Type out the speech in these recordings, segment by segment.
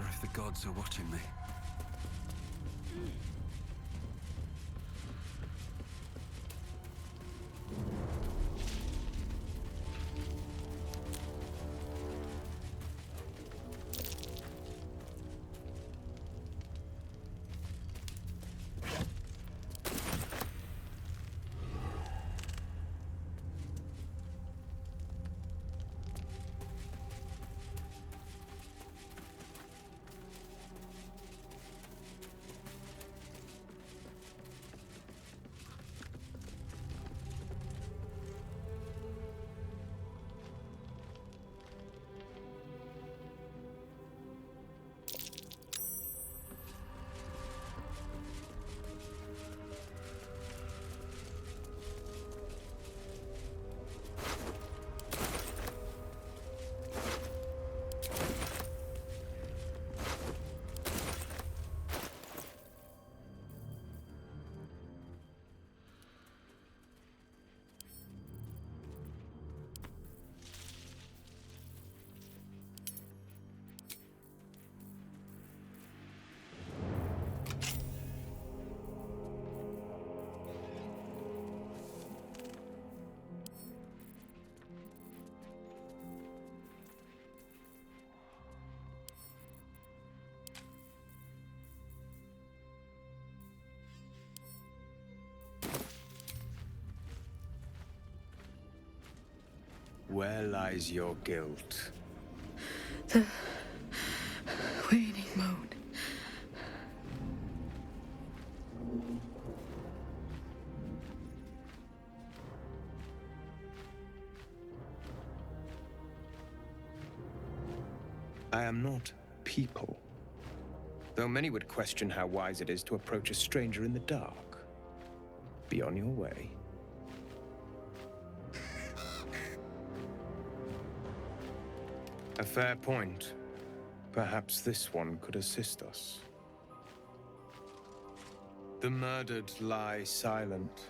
if the gods are watching me. Where lies your guilt? The waning moon. I am not people. Though many would question how wise it is to approach a stranger in the dark. Be on your way. A fair point. Perhaps this one could assist us. The murdered lie silent.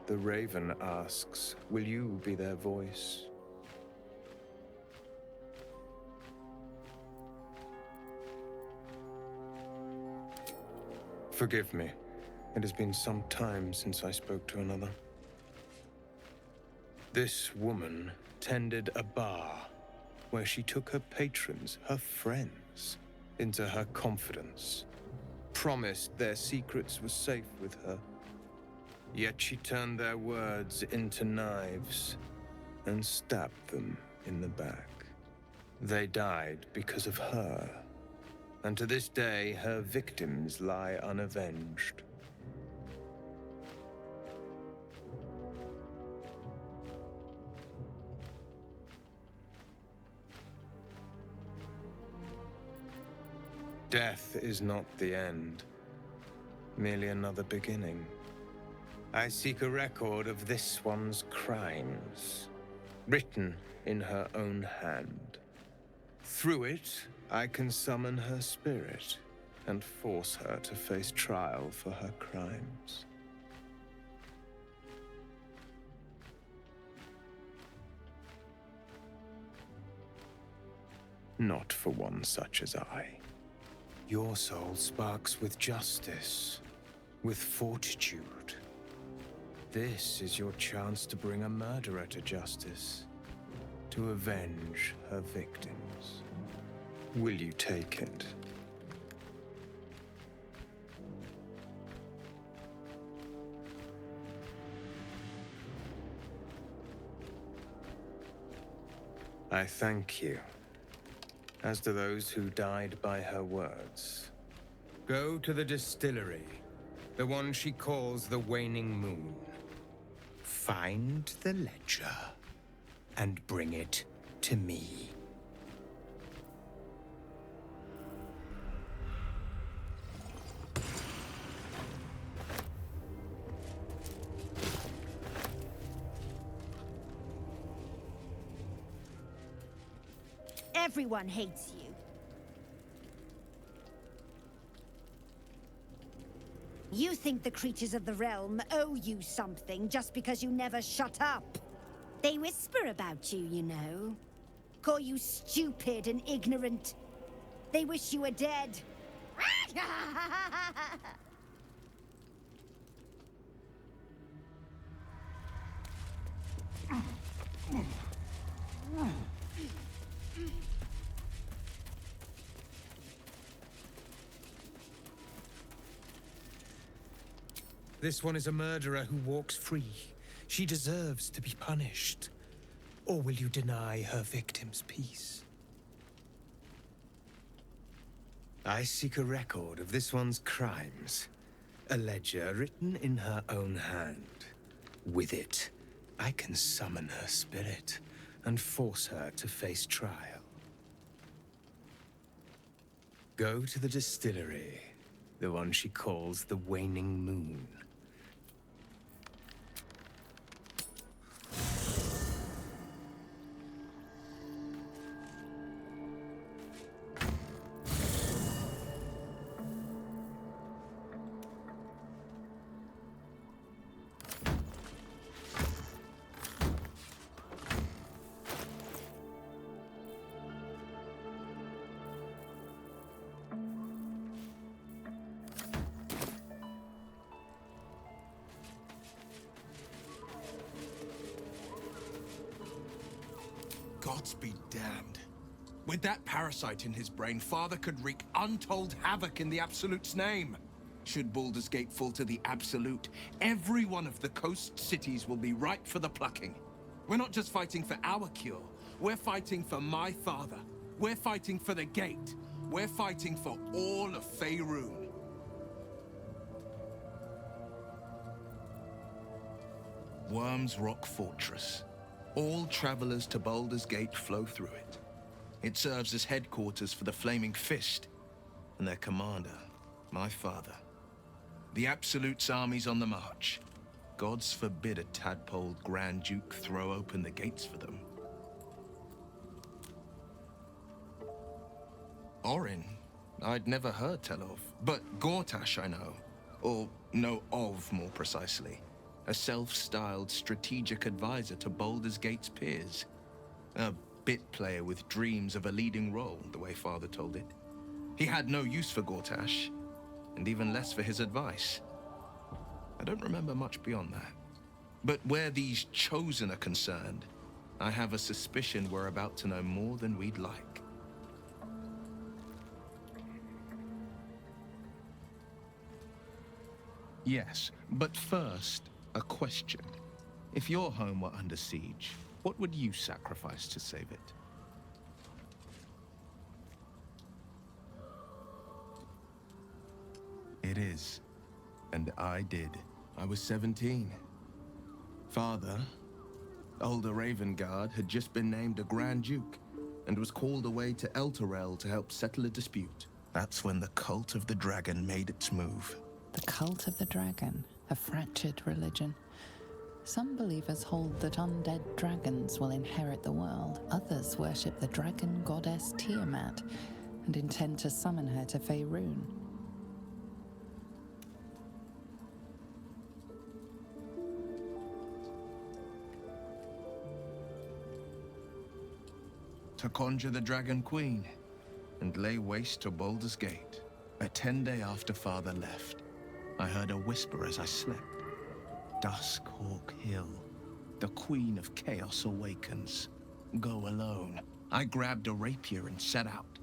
The raven asks, will you be their voice? Forgive me. It has been some time since I spoke to another. This woman tended a bar where she took her patrons, her friends, into her confidence, promised their secrets were safe with her. Yet she turned their words into knives and stabbed them in the back. They died because of her, and to this day her victims lie unavenged. Death is not the end, merely another beginning. I seek a record of this one's crimes, written in her own hand. Through it, I can summon her spirit and force her to face trial for her crimes. Not for one such as I. Your soul sparks with justice, with fortitude. This is your chance to bring a murderer to justice, to avenge her victims. Will you take it? I thank you. As to those who died by her words. Go to the distillery, the one she calls the Waning Moon. Find the ledger and bring it to me. Everyone hates you. You think the creatures of the realm owe you something just because you never shut up. They whisper about you, you know. Call you stupid and ignorant. They wish you were dead. This one is a murderer who walks free. She deserves to be punished. Or will you deny her victims peace? I seek a record of this one's crimes. A ledger written in her own hand. With it, I can summon her spirit and force her to face trial. Go to the distillery, the one she calls the Waning Moon. Gods be damned. With that parasite in his brain, Father could wreak untold havoc in the Absolute's name. Should Baldurs Gate fall to the Absolute, every one of the coast cities will be ripe for the plucking. We're not just fighting for our cure. We're fighting for my father. We're fighting for the Gate. We're fighting for all of Faerun. Worm's Rock Fortress. All travelers to Baldurs Gate flow through it. It serves as headquarters for the Flaming Fist, and their commander, my father. The Absolute's army's on the march. Gods forbid a tadpoled Grand Duke throw open the gates for them. Orin, I'd never heard tell of, but Gortash I know. Or know of, more precisely. A self-styled strategic advisor to Baldurs Gate's peers. A bit player with dreams of a leading role, the way Father told it. He had no use for Gortash, and even less for his advice. I don't remember much beyond that. But where these Chosen are concerned, I have a suspicion we're about to know more than we'd like. Yes, but first, a question. If your home were under siege, what would you sacrifice to save it? It is. And I did. I was 17. Father, older Ravengard, had just been named a Grand Duke and was called away to Elturel to help settle a dispute. That's when the cult of the dragon made its move. The cult of the dragon, a fractured religion. Some believers hold that undead dragons will inherit the world. Others worship the dragon goddess Tiamat and intend to summon her to Faerun. To conjure the Dragon Queen and lay waste to Baldurs Gate. A 10-day after Father left, I heard a whisper as I slept. Duskhawk Hill. The Queen of Chaos awakens. Go alone. I grabbed a rapier and set out.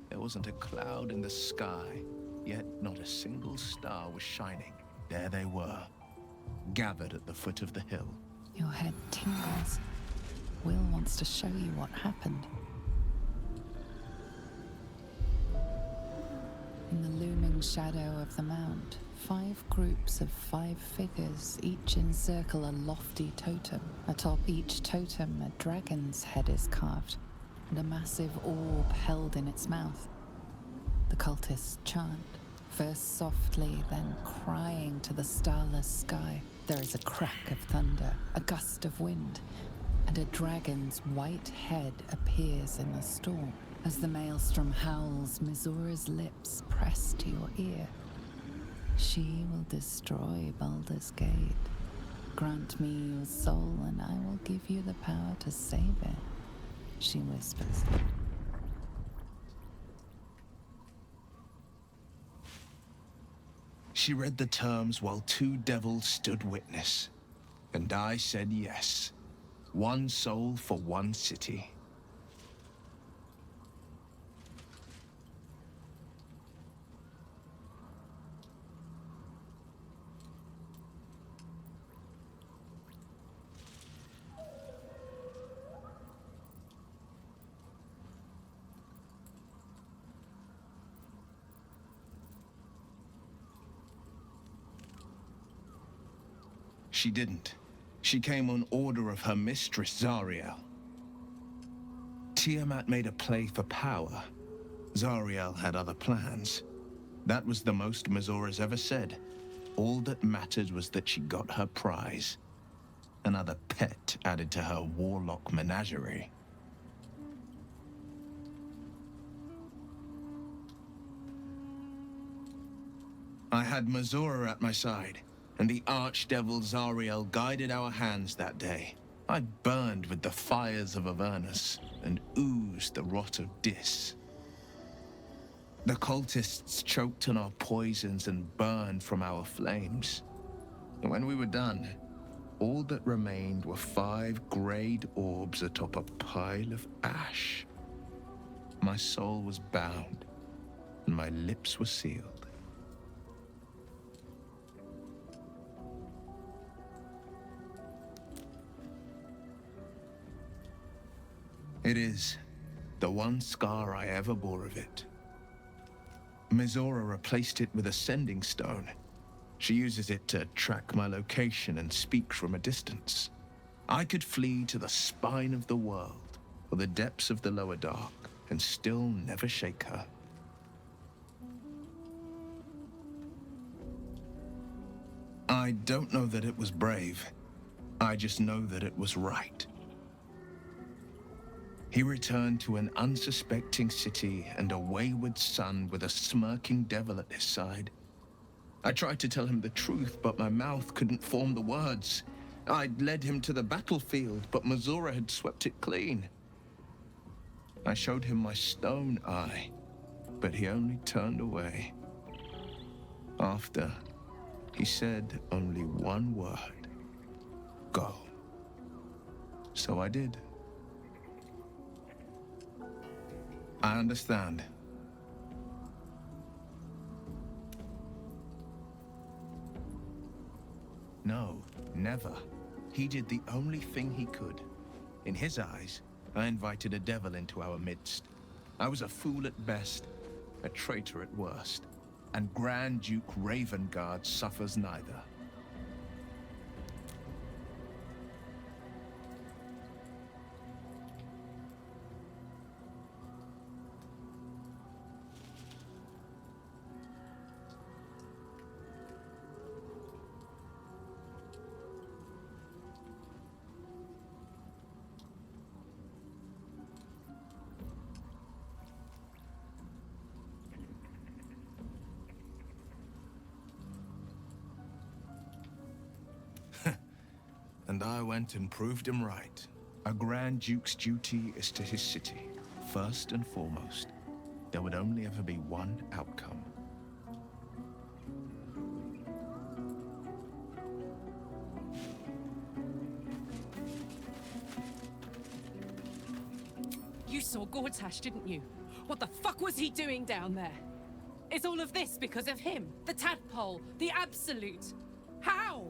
There wasn't a cloud in the sky, yet not a single star was shining. There they were, gathered at the foot of the hill. Your head tingles. Will wants to show you what happened. In the looming shadow of the mount, 5 groups of 5 figures each encircle a lofty totem. Atop each totem, a dragon's head is carved, and a massive orb held in its mouth. The cultists chant, first softly, then crying to the starless sky. There is a crack of thunder, a gust of wind, and a dragon's white head appears in the storm. As the maelstrom howls, Mizura's lips press to your ear. She will destroy Baldurs Gate. Grant me your soul, and I will give you the power to save it, she whispers. She read the terms while two devils stood witness. And I said yes. One soul for one city. She didn't. She came on order of her mistress, Zariel. Tiamat made a play for power. Zariel had other plans. That was the most Mazora's ever said. All that mattered was that she got her prize. Another pet added to her warlock menagerie. I had Mazora at my side, and the archdevil Zariel guided our hands that day. I burned with the fires of Avernus and oozed the rot of Dis. The cultists choked on our poisons and burned from our flames. And when we were done, all that remained were 5 grayed orbs atop a pile of ash. My soul was bound, and my lips were sealed. It is the one scar I ever bore of it. Mizora replaced it with a sending stone. She uses it to track my location and speak from a distance. I could flee to the spine of the world or the depths of the lower dark and still never shake her. I don't know that it was brave. I just know that it was right. He returned to an unsuspecting city and a wayward son with a smirking devil at his side. I tried to tell him the truth, but my mouth couldn't form the words. I'd led him to the battlefield, but Mazora had swept it clean. I showed him my stone eye, but he only turned away. After, he said only one word: go. So I did. I understand. No, never. He did the only thing he could. In his eyes, I invited a devil into our midst. I was a fool at best, a traitor at worst, and Grand Duke Ravengard suffers neither. And I went and proved him right. A Grand Duke's duty is to his city, first and foremost. There would only ever be one outcome. You saw Gortash, didn't you? What the fuck was he doing down there? Is all of this because of him? The tadpole? The absolute? How?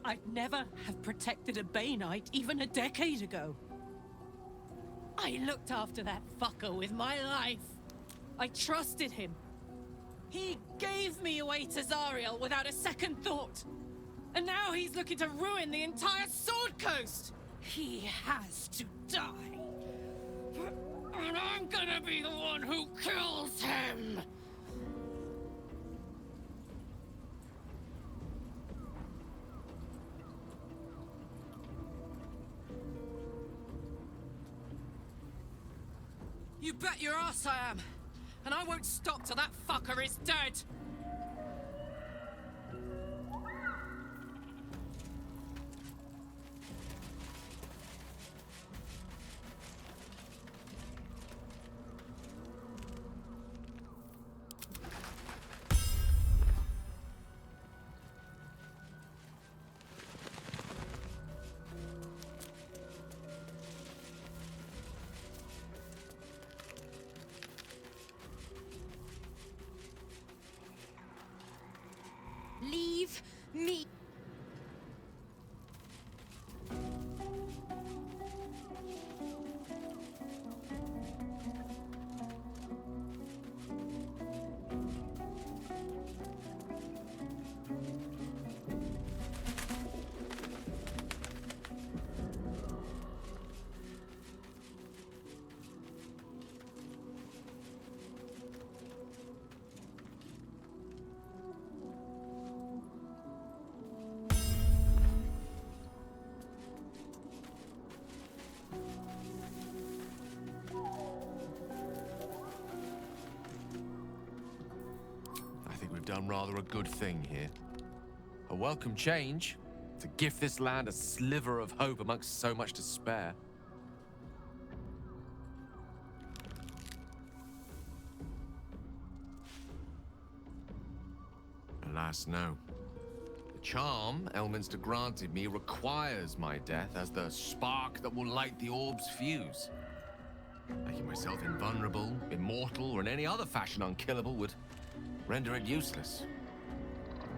I'd never have protected a Bay Knight even a decade ago. I looked after that fucker with my life. I trusted him. He gave me away to Zariel without a second thought. And now he's looking to ruin the entire Sword Coast. He has to die. And I'm gonna be the one who kills him. You bet your ass I am. And I won't stop till that fucker is dead. we've done rather a good thing here. A welcome change to gift this land a sliver of hope amongst so much despair. Alas, no. The charm Elminster granted me requires my death as the spark that will light the orb's fuse. Making myself invulnerable, immortal, or in any other fashion unkillable would render it useless.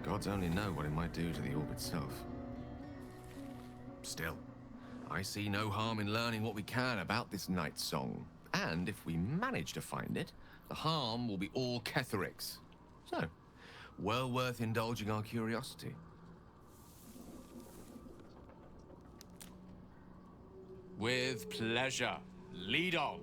The gods only know what it might do to the orb itself. Still, I see no harm in learning what we can about this night song. And if we manage to find it, the harm will be all Ketheric's. So, well worth indulging our curiosity. With pleasure. Lead on.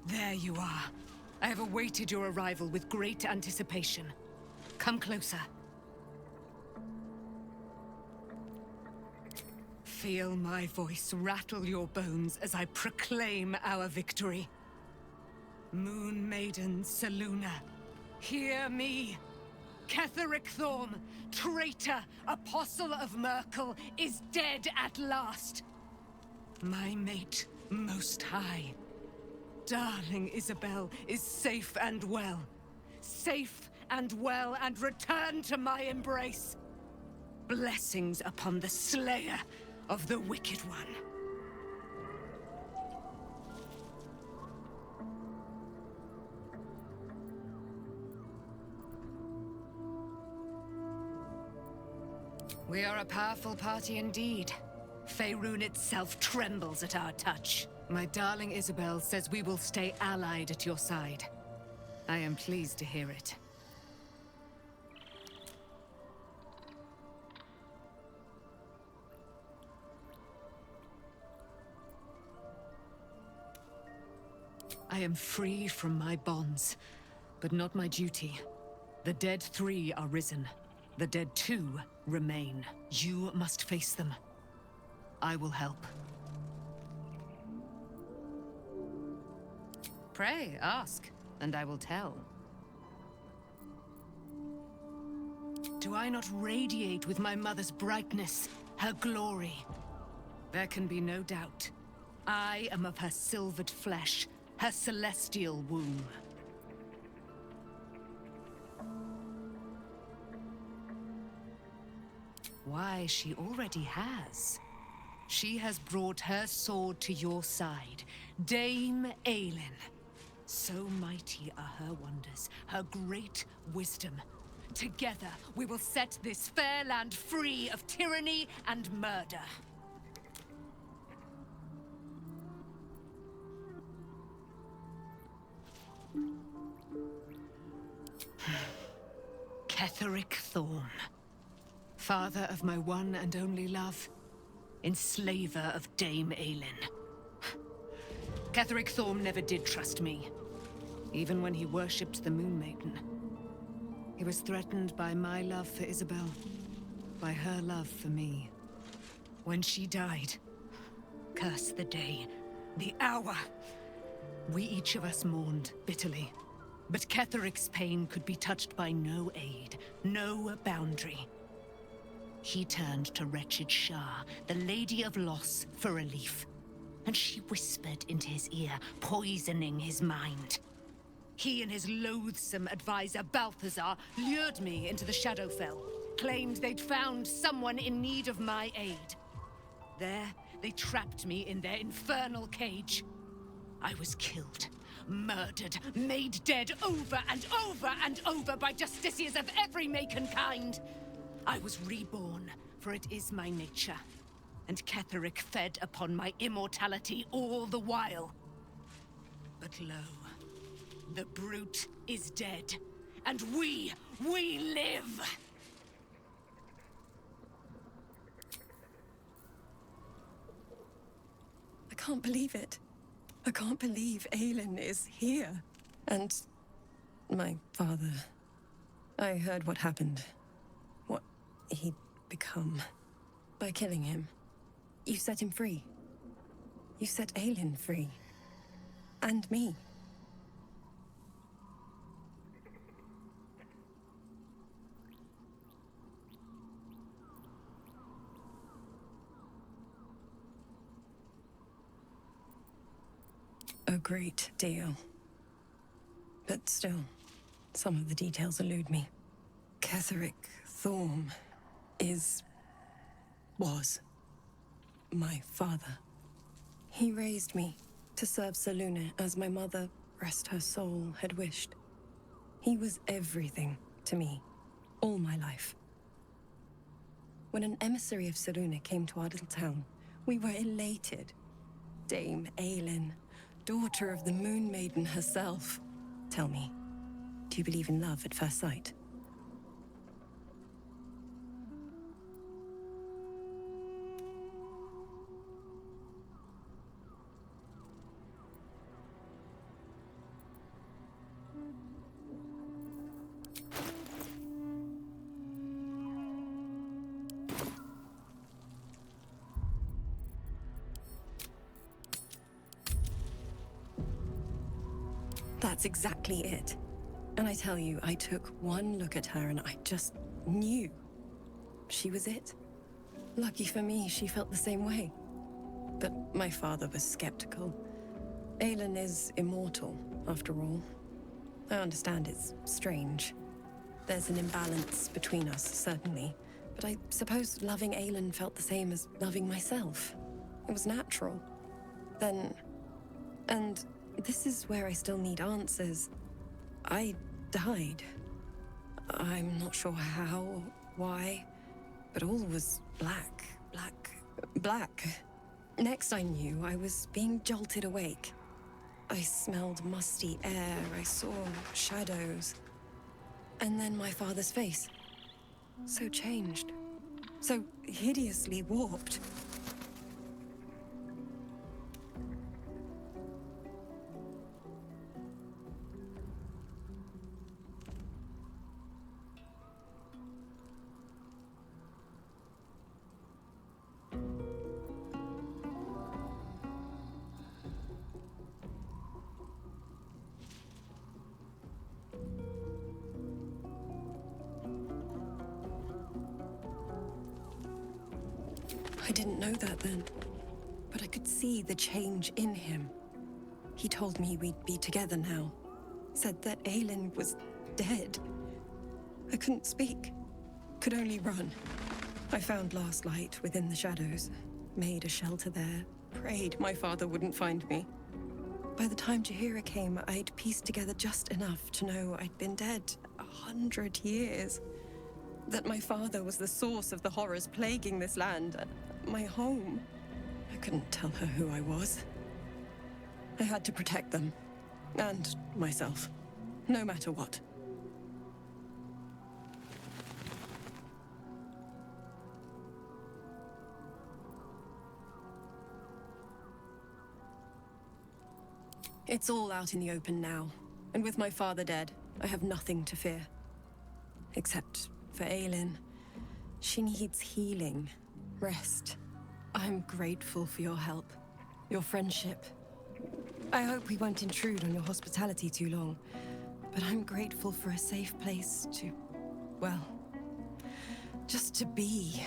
There you are. I have awaited your arrival with great anticipation. Come closer. Feel my voice rattle your bones as I proclaim our victory. Moon Maiden Selûne, hear me. Ketheric Thorm, traitor, apostle of Merkel, is dead at last. My mate, Most High. Darling Isabel is safe and well. Safe and well, and returned to my embrace. Blessings upon the slayer of the Wicked One. We are a powerful party indeed. Faerun itself trembles at our touch. My darling Isabel says we will stay allied at your side. I am pleased to hear it. I am free from my bonds, but not my duty. The dead 3 are risen. The dead 2 remain. You must face them. I will help. Pray, ask, and I will tell. Do I not radiate with my mother's brightness, her glory? There can be no doubt. I am of her silvered flesh, her celestial womb. Why, she already has. She has brought her sword to your side, Dame Aelin. So mighty are her wonders, her great wisdom. Together, we will set this fair land free of tyranny and murder. Ketheric Thorm, father of my one and only love, enslaver of Dame Aelin. Ketheric Thorm never did trust me, even when he worshipped the Moon Maiden. He was threatened by my love for Isabel, by her love for me. When she died, curse the day, the hour, we each of us mourned bitterly. But Ketheric's pain could be touched by no aid, no boundary. He turned to wretched Shah, the Lady of Loss, for relief. And she whispered into his ear, poisoning his mind. He and his loathsome advisor, Balthazar, lured me into the Shadowfell, claimed they'd found someone in need of my aid. There, they trapped me in their infernal cage. I was killed, murdered, made dead over and over and over by justiciars of every make and kind. I was reborn, for it is my nature. And Ketheric fed upon my immortality all the while. But lo, the brute is dead, and we live! I can't believe it. I can't believe Aelin is here. And my father. I heard what happened. What he'd become. By killing him. You set him free. You set Aelin free. And me. A great deal. But still, some of the details elude me. Ketheric Thorm was my father. He raised me to serve Selûne as my mother, rest her soul, had wished. He was everything to me, all my life. When an emissary of Selûne came to our little town, we were elated. Dame Aelin, daughter of the Moon Maiden herself. Tell me, do you believe in love at first sight? That's exactly it. And I tell you, I took one look at her and I just knew. She was it. Lucky for me, she felt the same way. But my father was skeptical. Aelin is immortal, after all. I understand it's strange. There's an imbalance between us, certainly. But I suppose loving Aelin felt the same as loving myself. It was natural. Then... and... this is where I still need answers. I died. I'm not sure how, or why, but all was black. Next I knew, I was being jolted awake. I smelled musty air, I saw shadows. And then my father's face. So changed. So hideously warped. I didn't know that then, but I could see the change in him. He told me we'd be together now, said that Aelin was dead. I couldn't speak, could only run. I found last light within the shadows, made a shelter there, prayed my father wouldn't find me. By the time Jaheira came, I'd pieced together just enough to know I'd been dead 100 years. That my father was the source of the horrors plaguing this land, my home. I couldn't tell her who I was. I had to protect them, and myself, no matter what. It's all out in the open now, and with my father dead, I have nothing to fear. Except for Aelin. She needs healing, rest. I'm grateful for your help, your friendship. I hope we won't intrude on your hospitality too long, but I'm grateful for a safe place to, well, just to be.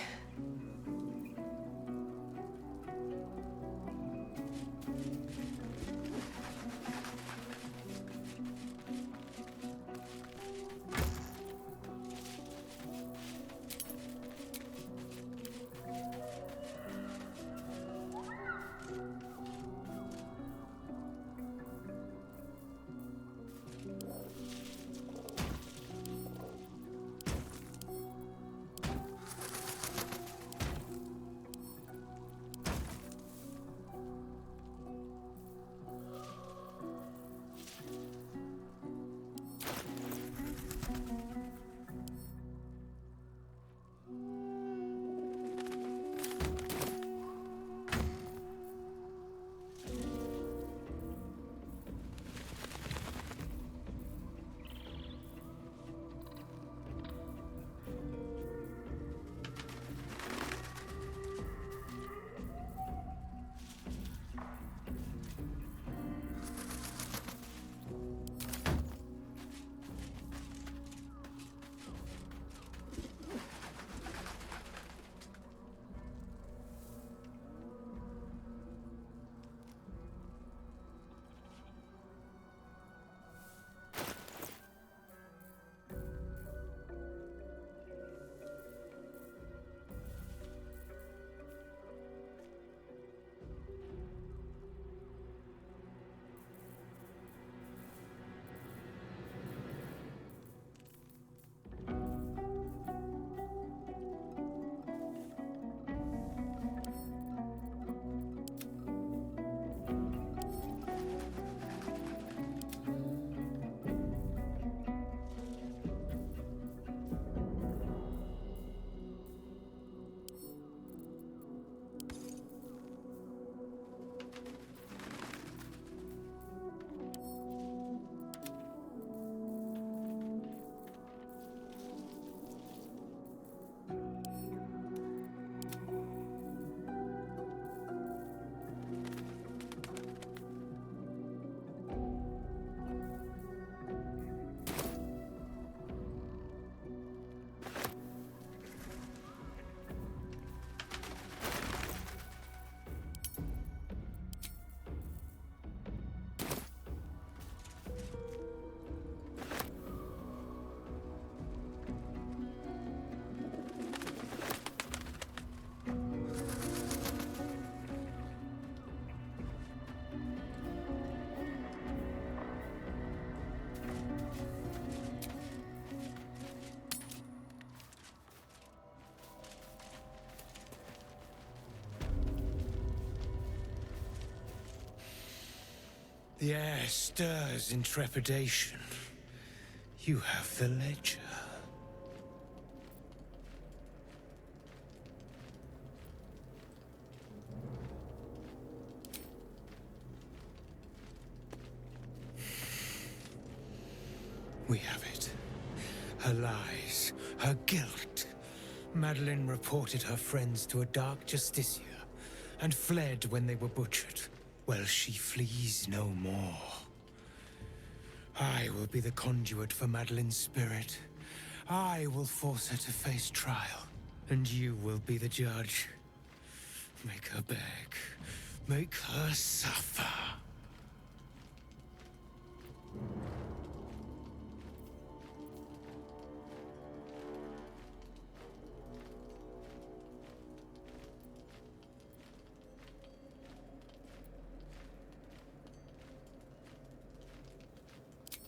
The air stirs in trepidation. You have the ledger. We have it. Her lies, her guilt. Madeline reported her friends to a dark justiciar and fled when they were butchered. Well, she flees no more. I will be the conduit for Madeline's spirit. I will force her to face trial, and you will be the judge. Make her beg. Make her suffer.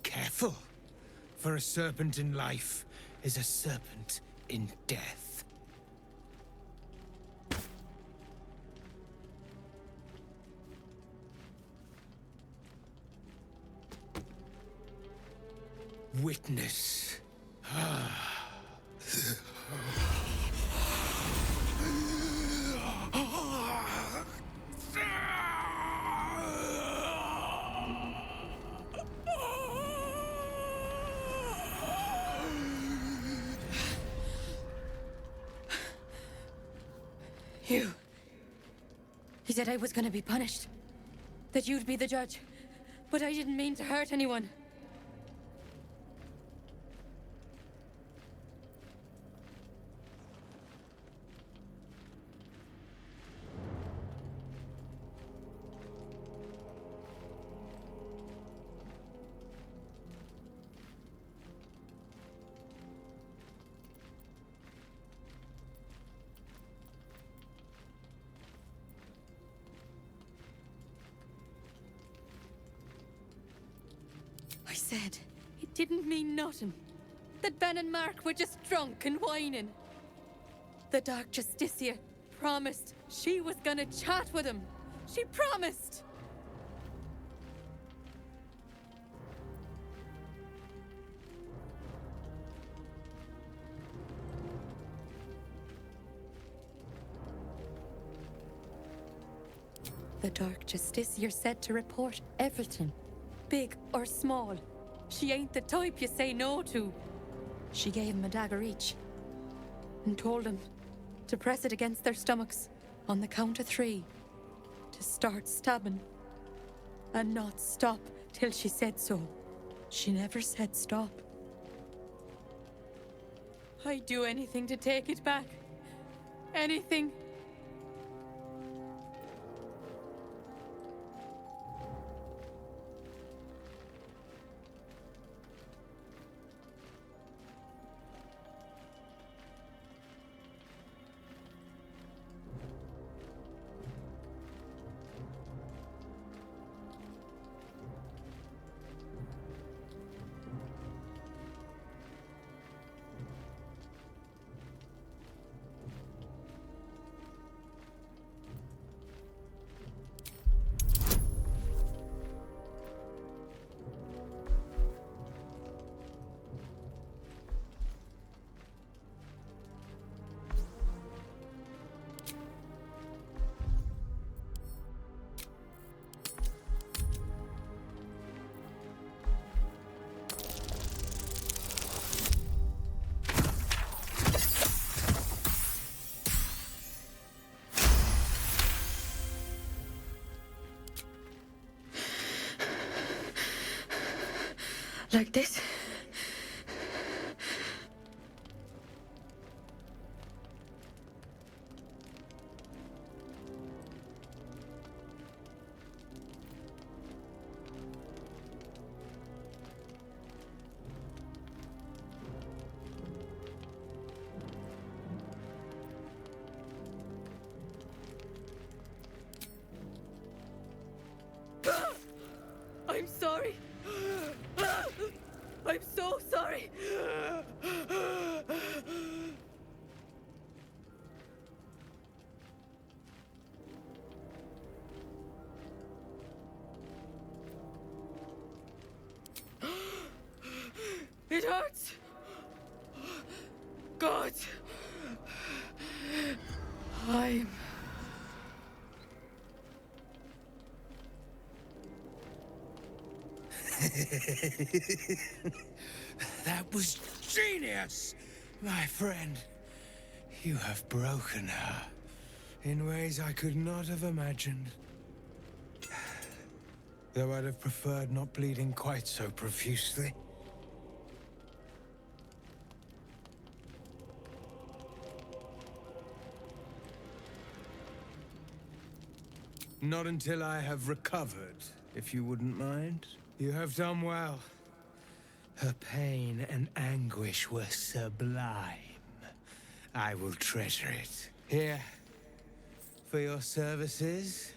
Careful, for a serpent in life is a serpent in death. Witness. You. He said I was gonna be punished. That you'd be the judge. But I didn't mean to hurt anyone. I said it didn't mean nothing. That Ben and Mark were just drunk and whining. The Dark Justiciar promised she was gonna chat with him. She promised! The Dark Justiciar said to report everything. Big or small. She ain't the type you say no to. She gave him a dagger each and told him to press it against their stomachs on the count of 3 to start stabbing and not stop till she said so. She never said stop. I'd do anything to take it back. Anything. Like this? I'm sorry. I'm It hurts! God! I'm... That was genius, my friend. You have broken her in ways I could not have imagined. Though I'd have preferred not bleeding quite so profusely. Not until I have recovered, if you wouldn't mind. You have done well. Her pain and anguish were sublime. I will treasure it. Here, for your services.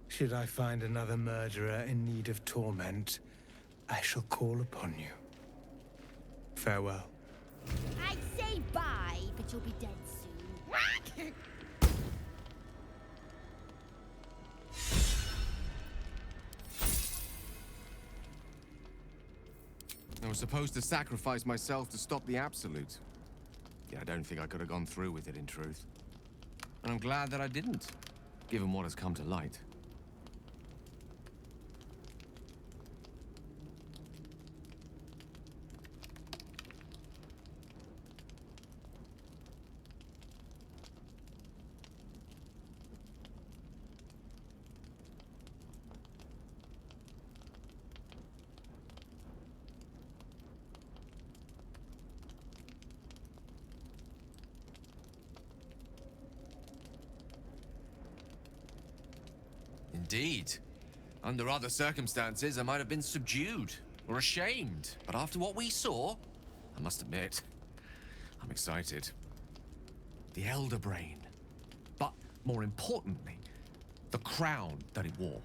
Should I find another murderer in need of torment, I shall call upon you. Farewell. I'd say bye, but you'll be dead soon. I was supposed to sacrifice myself to stop the Absolute. Yeah, I don't think I could have gone through with it, in truth. And I'm glad that I didn't, given what has come to light. Indeed. Under other circumstances, I might have been subdued or ashamed. But after what we saw, I must admit, I'm excited. The Elder Brain. But more importantly, the crown that it wore.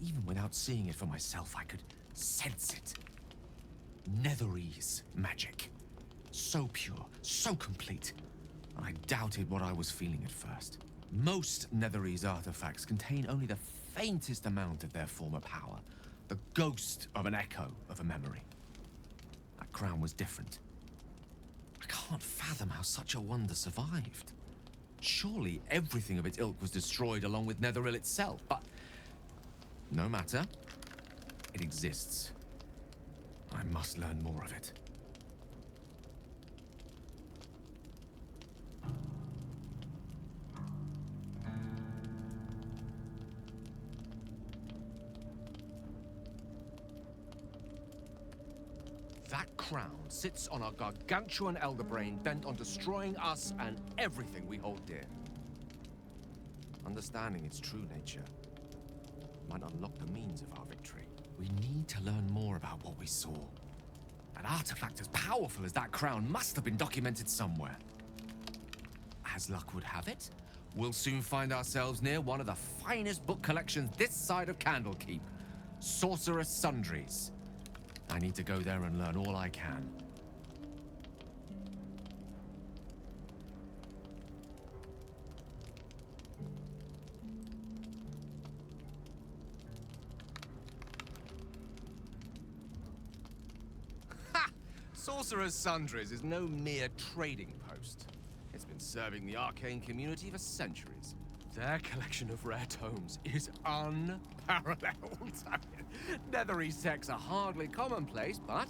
Even without seeing it for myself, I could sense it. Netherese magic. So pure, so complete. I doubted what I was feeling at first. Most Netherese artifacts contain only the faintest amount of their former power. The ghost of an echo of a memory. That crown was different. I can't fathom how such a wonder survived. Surely everything of its ilk was destroyed along with Netheril itself, but no matter. It exists. I must learn more of it. That crown sits on a gargantuan elder brain bent on destroying us and everything we hold dear. Understanding its true nature might unlock the means of our victory. We need to learn more about what we saw. An artifact as powerful as that crown must have been documented somewhere. As luck would have it, we'll soon find ourselves near one of the finest book collections this side of Candlekeep. Sorcerous Sundries. I need to go there and learn all I can. Ha! Sorcerer's Sundries is no mere trading post. It's been serving the arcane community for centuries. Their collection of rare tomes is unparalleled. Netherese texts are hardly commonplace, but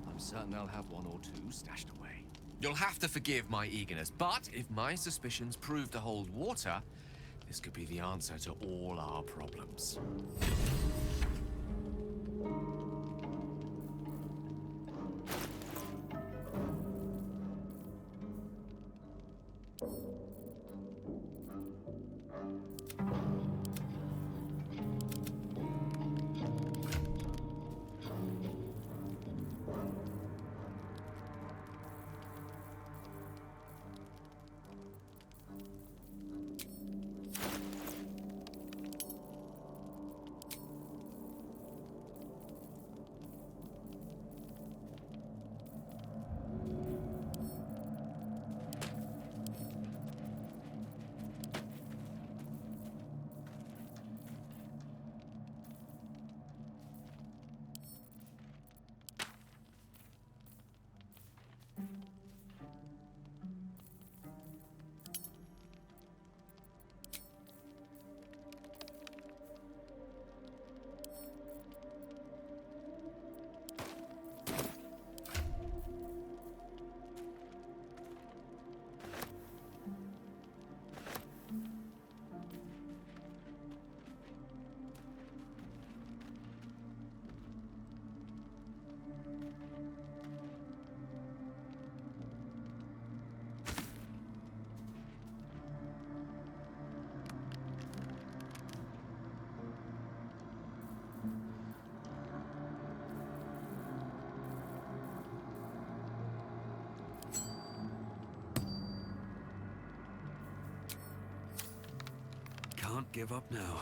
I'm certain they'll have one or two stashed away. You'll have to forgive my eagerness, but if my suspicions prove to hold water, this could be the answer to all our problems. give up now.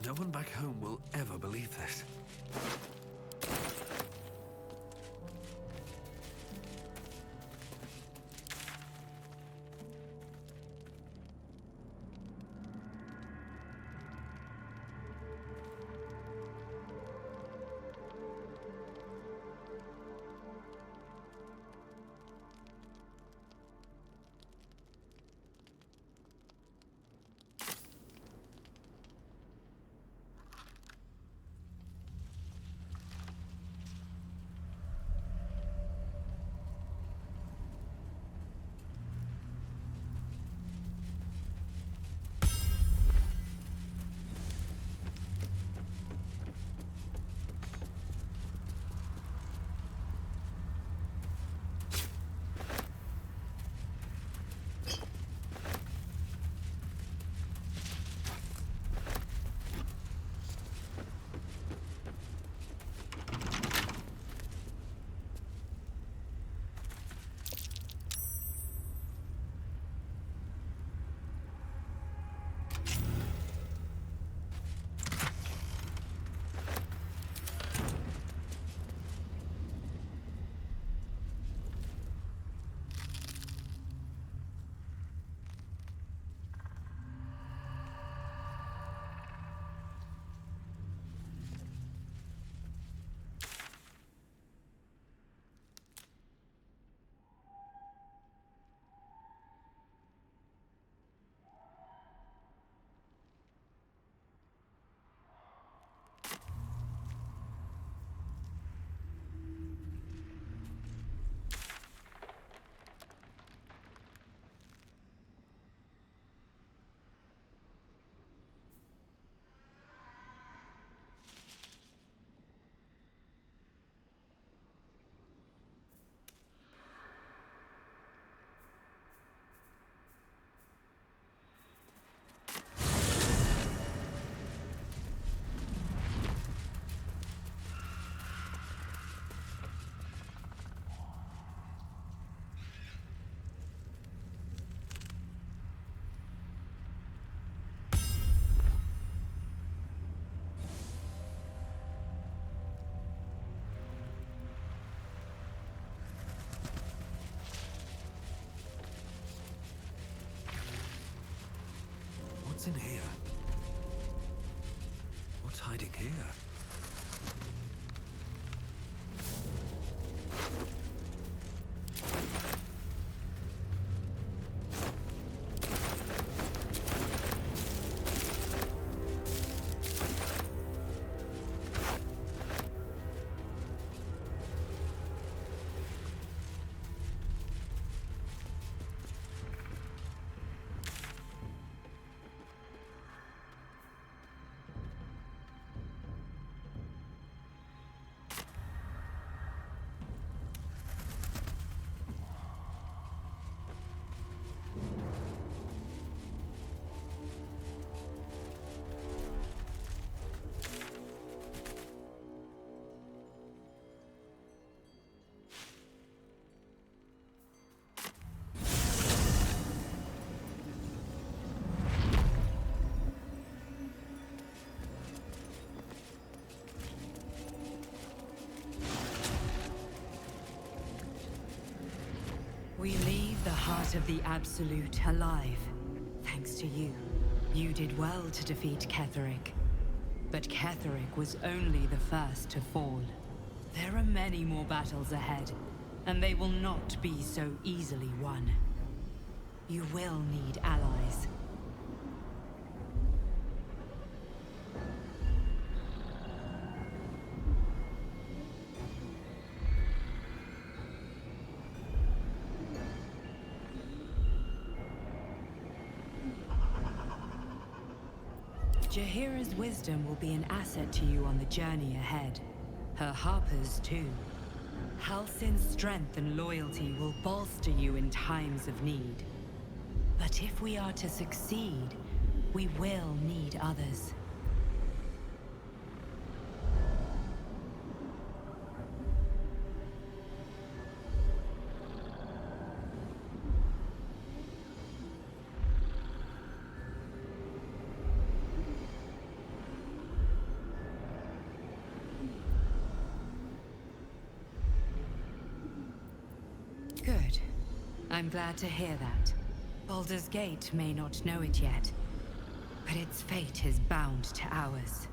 No one back home will ever believe this. What's in here? What's hiding here? We leave the heart of the Absolute alive, thanks to you. You did well to defeat Ketheric. But Ketheric was only the first to fall. There are many more battles ahead, and they will not be so easily won. You will need allies. Jaheira's wisdom will be an asset to you on the journey ahead. Her harpers, too. Halsin's strength and loyalty will bolster you in times of need. But if we are to succeed, we will need others. I'm glad to hear that. Baldurs Gate may not know it yet, but its fate is bound to ours.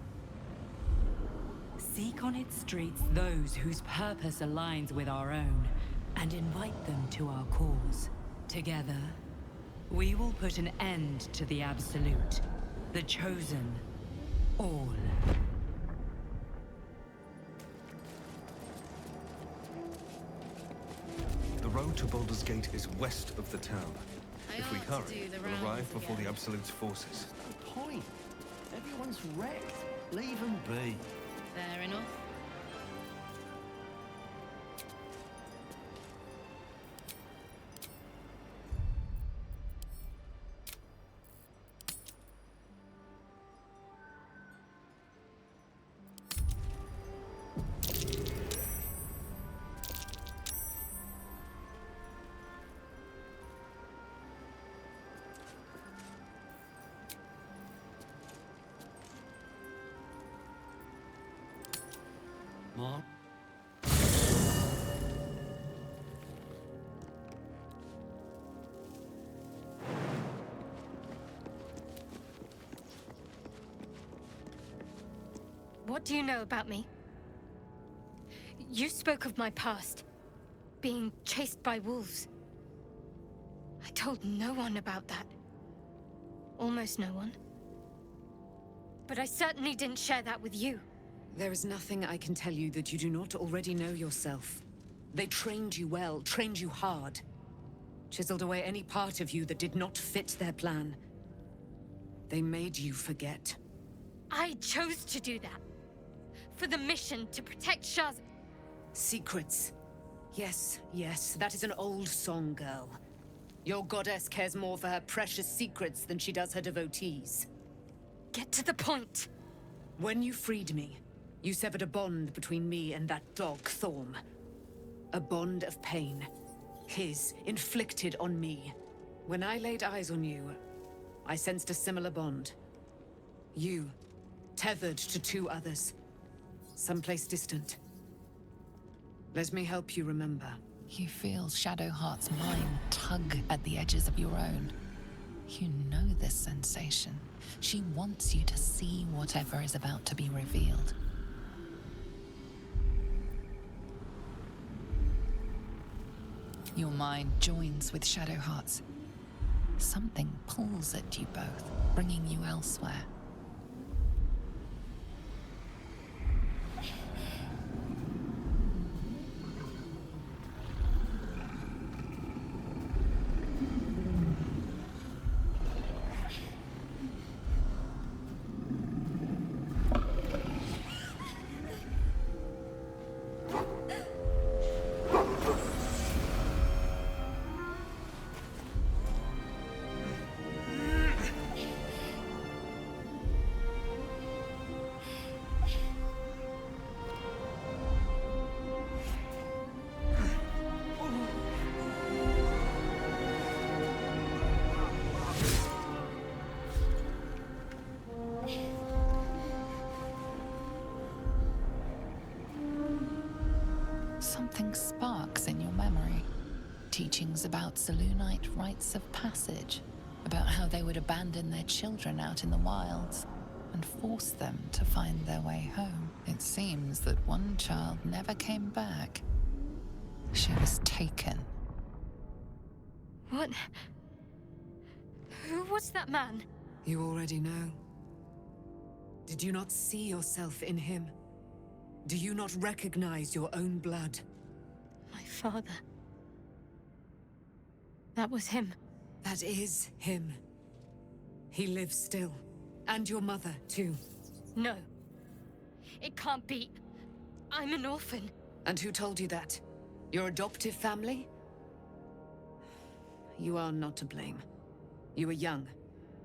Seek on its streets those whose purpose aligns with our own, and invite them to our cause. Together, we will put an end to the Absolute, the Chosen, all. The road to Baldurs Gate is west of the town. If we hurry, we'll arrive before the Absolute's forces. No point. Everyone's wrecked. Leave them be. Fair enough. What? What do you know about me? You spoke of my past, being chased by wolves. I told no one about that. Almost no one. But I certainly didn't share that with you. There is nothing I can tell you that you do not already know yourself. They trained you well, trained you hard. Chiseled away any part of you that did not fit their plan. They made you forget. I chose to do that. For the mission to protect Shaz. Secrets. Yes, yes, that is an old song, girl. Your goddess cares more for her precious secrets than she does her devotees. Get to the point. When you freed me, you severed a bond between me and that dog, Thorm. A bond of pain. His, inflicted on me. When I laid eyes on you, I sensed a similar bond. You, tethered to two others. Someplace distant. Let me help you remember. You feel Shadowheart's mind tug at the edges of your own. You know this sensation. She wants you to see whatever is about to be revealed. Your mind joins with Shadowheart's. Something pulls at you both, bringing you elsewhere. Something sparks in your memory. Teachings about Selûnite rites of passage, about how they would abandon their children out in the wilds and force them to find their way home. It seems that one child never came back. She was taken. What? Who was that man? You already know. Did you not see yourself in him? Do you not recognize your own blood? My father. That was him. That is him. He lives still. And your mother, too. No. It can't be. I'm an orphan. And who told you that? Your adoptive family? You are not to blame. You were young,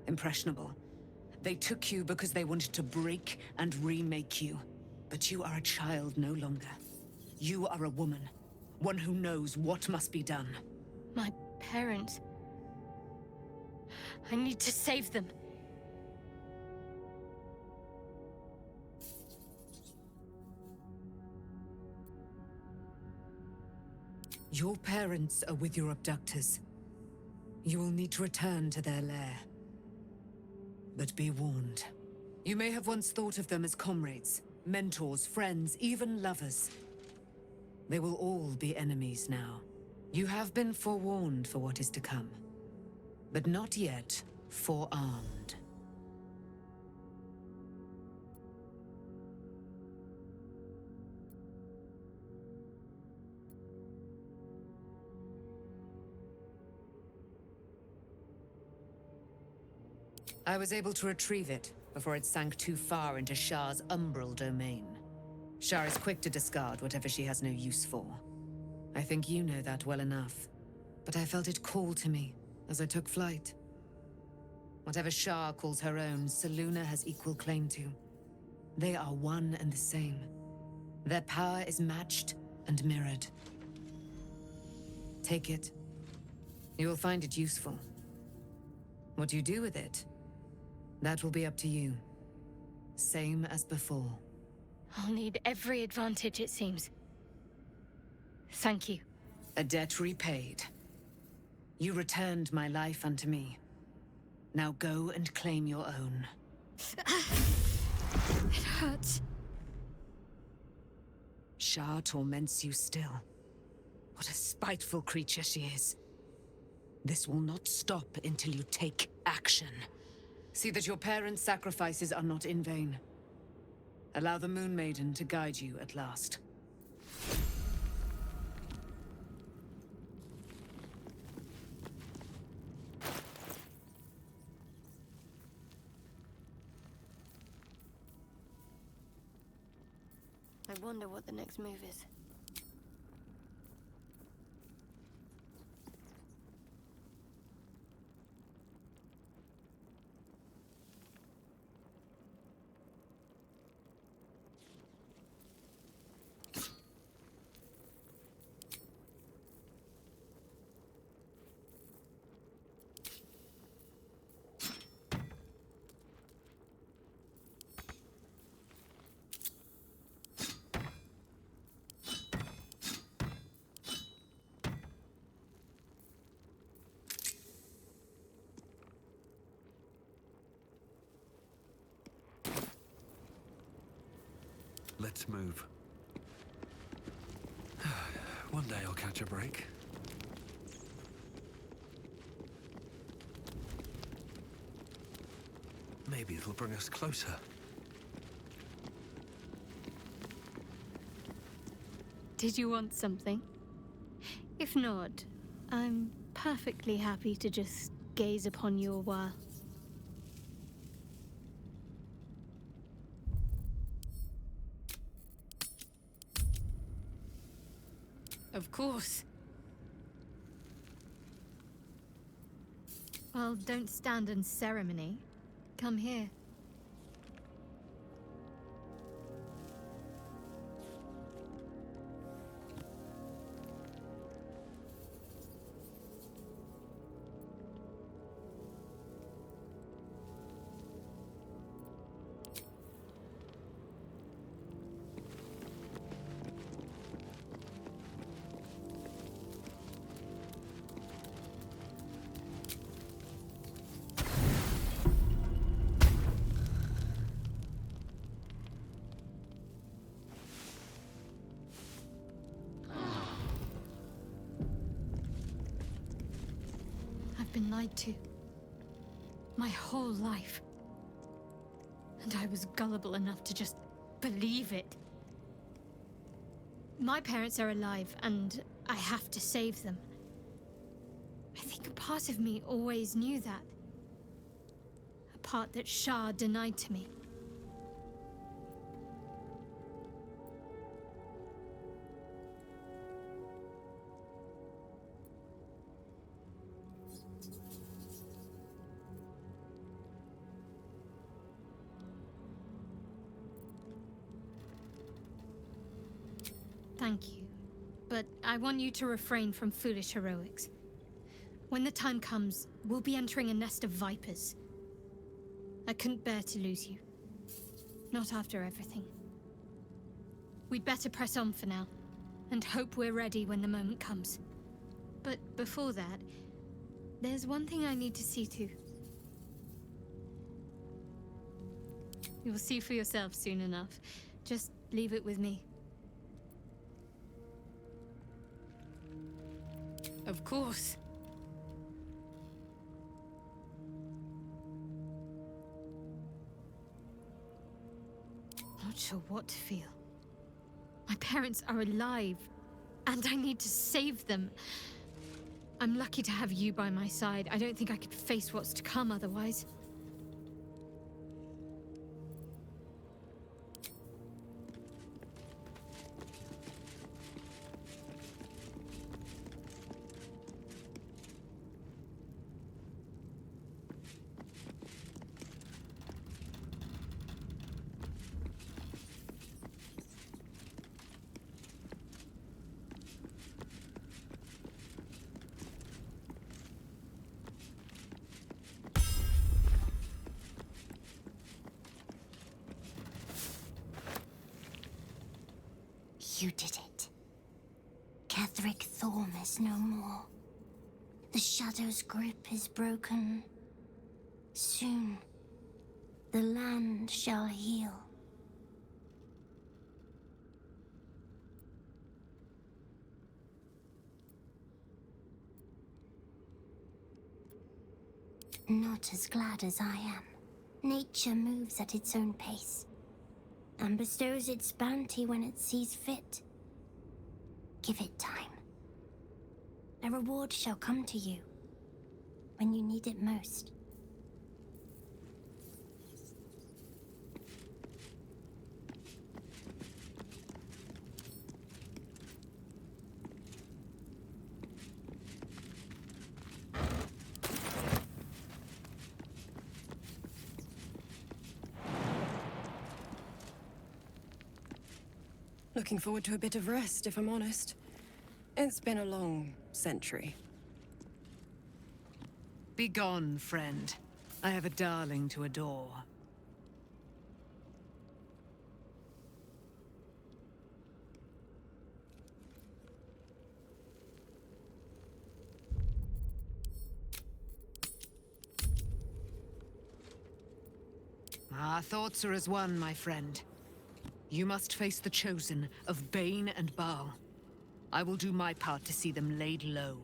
impressionable. They took you because they wanted to break and remake you. But you are a child no longer. You are a woman. One who knows what must be done. My parents. I need to save them. Your parents are with your abductors. You will need to return to their lair. But be warned. You may have once thought of them as comrades, mentors, friends, even lovers. They will all be enemies now. You have been forewarned for what is to come, but not yet forearmed. I was able to retrieve it before it sank too far into Shah's umbral domain. Shah is quick to discard whatever she has no use for. I think you know that well enough, but I felt it call to me as I took flight. Whatever Shah calls her own, Selûne has equal claim to. They are one and the same. Their power is matched and mirrored. Take it. You will find it useful. What you do with it, that will be up to you. Same as before. I'll need every advantage, it seems. Thank you. A debt repaid. You returned my life unto me. Now go and claim your own. It hurts. Shah torments you still. What a spiteful creature she is. This will not stop until you take action. See that your parents' sacrifices are not in vain. Allow the Moon Maiden to guide you at last. I wonder what the next move is. Let's move. One day I'll catch a break. Maybe it'll bring us closer. Did you want something? If not, I'm perfectly happy to just gaze upon you a while. Of course. Well, don't stand in ceremony. Come here. I've been lied to. My whole life. And I was gullible enough to just believe it. My parents are alive, and I have to save them. I think a part of me always knew that. A part that Shah denied to me. Thank you, but I want you to refrain from foolish heroics. When the time comes, we'll be entering a nest of vipers. I couldn't bear to lose you. Not after everything. We'd better press on for now, and hope we're ready when the moment comes. But before that, There's one thing I need to see to. You'll see for yourself soon enough. Just leave it with me. Of course. Not sure what to feel. My parents are alive, and I need to save them. I'm lucky to have you by my side. I don't think I could face what's to come otherwise. You did it. Ketheric Thorm is no more. The Shadow's grip is broken. Soon, the land shall heal. Not as glad as I am. Nature moves at its own pace, and bestows its bounty when it sees fit. Give it time. A reward shall come to you when you need it most. Looking forward to a bit of rest, if I'm honest. It's been a long century. Begone, friend. I have a darling to adore. Our thoughts are as one, my friend. You must face the chosen of Bane and Baal. I will do my part to see them laid low.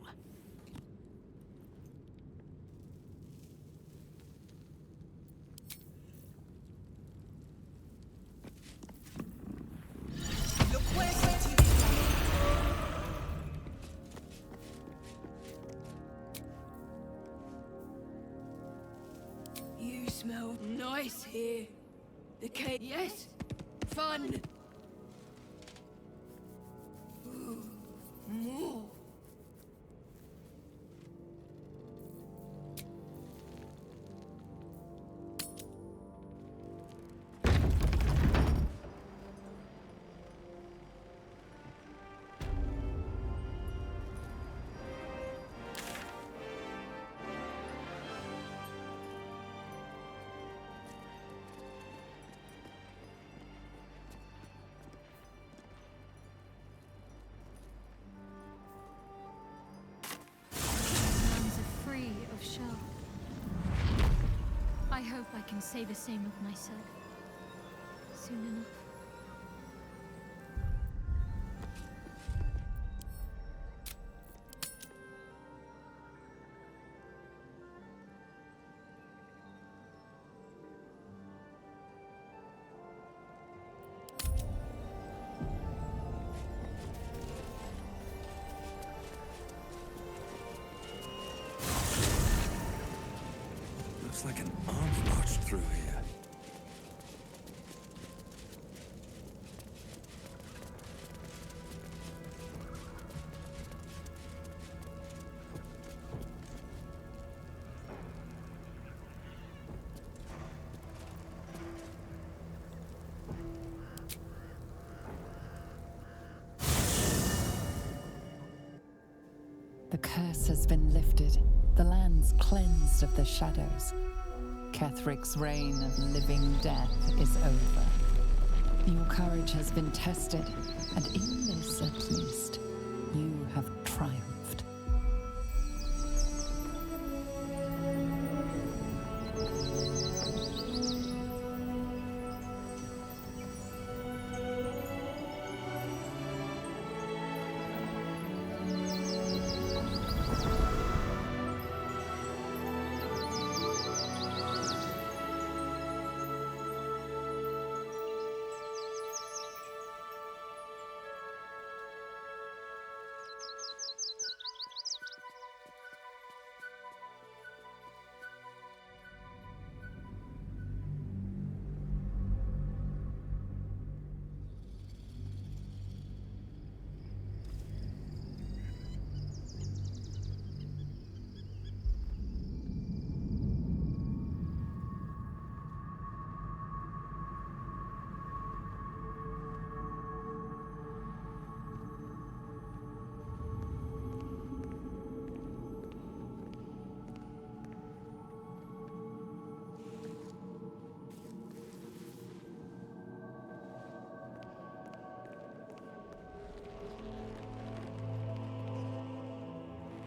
You smell nice here. The cake, yes? Fun. Ooh, more. I hope I can say the same of myself soon enough. Looks like an army marched through here. The curse has been lifted. The land's cleansed of the shadows. Ketheric's reign of living death is over. Your courage has been tested, and in this at least, you have triumphed.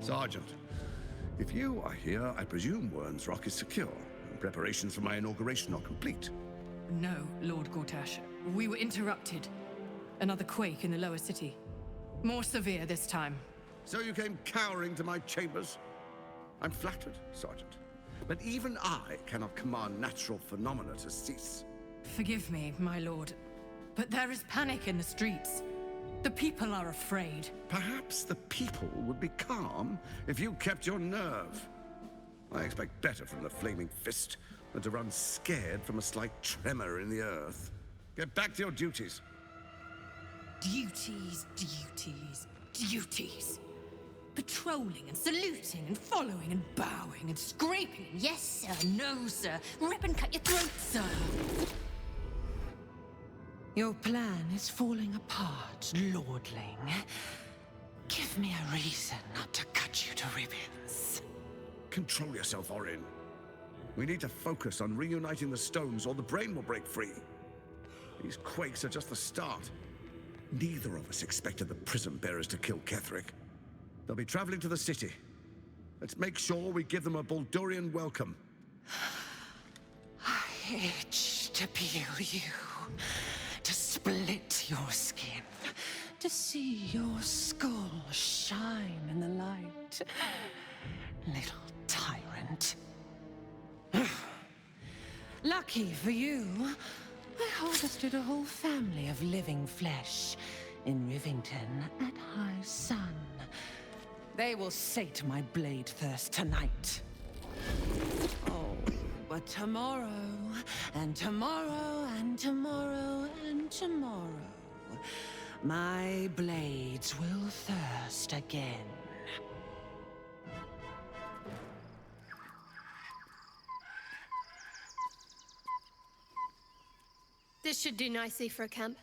Sergeant, if you are here, I presume Wern's Rock is secure, and preparations for my inauguration are complete. No, Lord Gortash. We were interrupted. Another quake in the lower city. More severe this time. So you came cowering to my chambers? I'm flattered, Sergeant. But even I cannot command natural phenomena to cease. Forgive me, my lord, but there is panic in the streets. The people are afraid. Perhaps the people would be calm if you kept your nerve. I expect better from the Flaming Fist than to run scared from a slight tremor in the earth. Get back to your duties. Duties, duties, duties. Patrolling and saluting and following and bowing and scraping. Yes, sir. No, sir. Rip and cut your throat, sir. Your plan is falling apart, lordling. Give me a reason not to cut you to ribbons. Control yourself, Orin. We need to focus on reuniting the stones or the brain will break free. These quakes are just the start. Neither of us expected the prism bearers to kill Ketheric. They'll be traveling to the city. Let's make sure we give them a Baldurian welcome. I itch to peel you, to split your skin, to see your skull shine in the light. Little tyrant. Lucky for you, I harvested a whole family of living flesh in Rivington at high sun. They will sate my blade thirst tonight. Oh, but tomorrow, and tomorrow, and tomorrow, and tomorrow, my blades will thirst again. This should do nicely for a camp.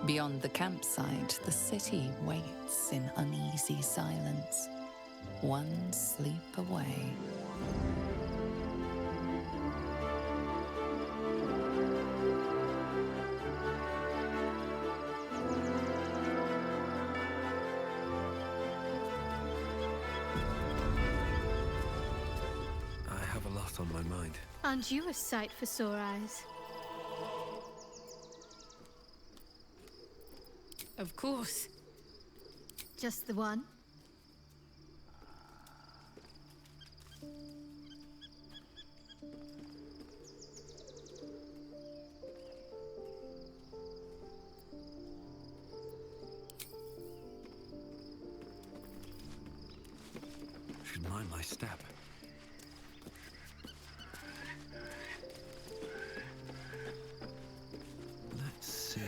Beyond the campsite, the city waits in uneasy silence, one sleep away. I have a lot on my mind. Aren't you a sight for sore eyes? Of course. Just the one? Should mind my step. Let's see.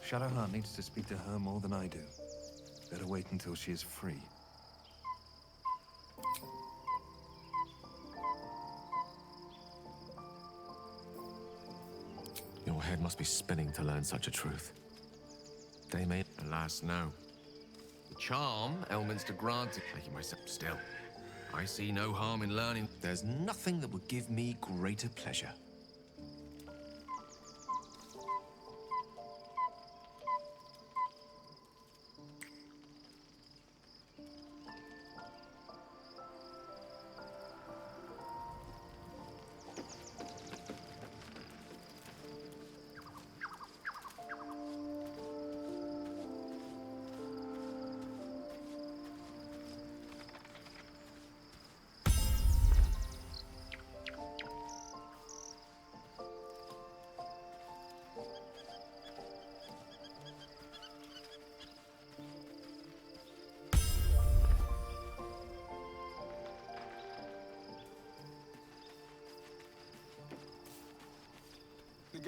Shadowheart needs to speak to her more than I do. Better wait until she is free. Your head must be spinning to learn such a truth. They may... Alas, no. The charm Elminster granted... Making myself still. I see no harm in learning. There's nothing that would give me greater pleasure.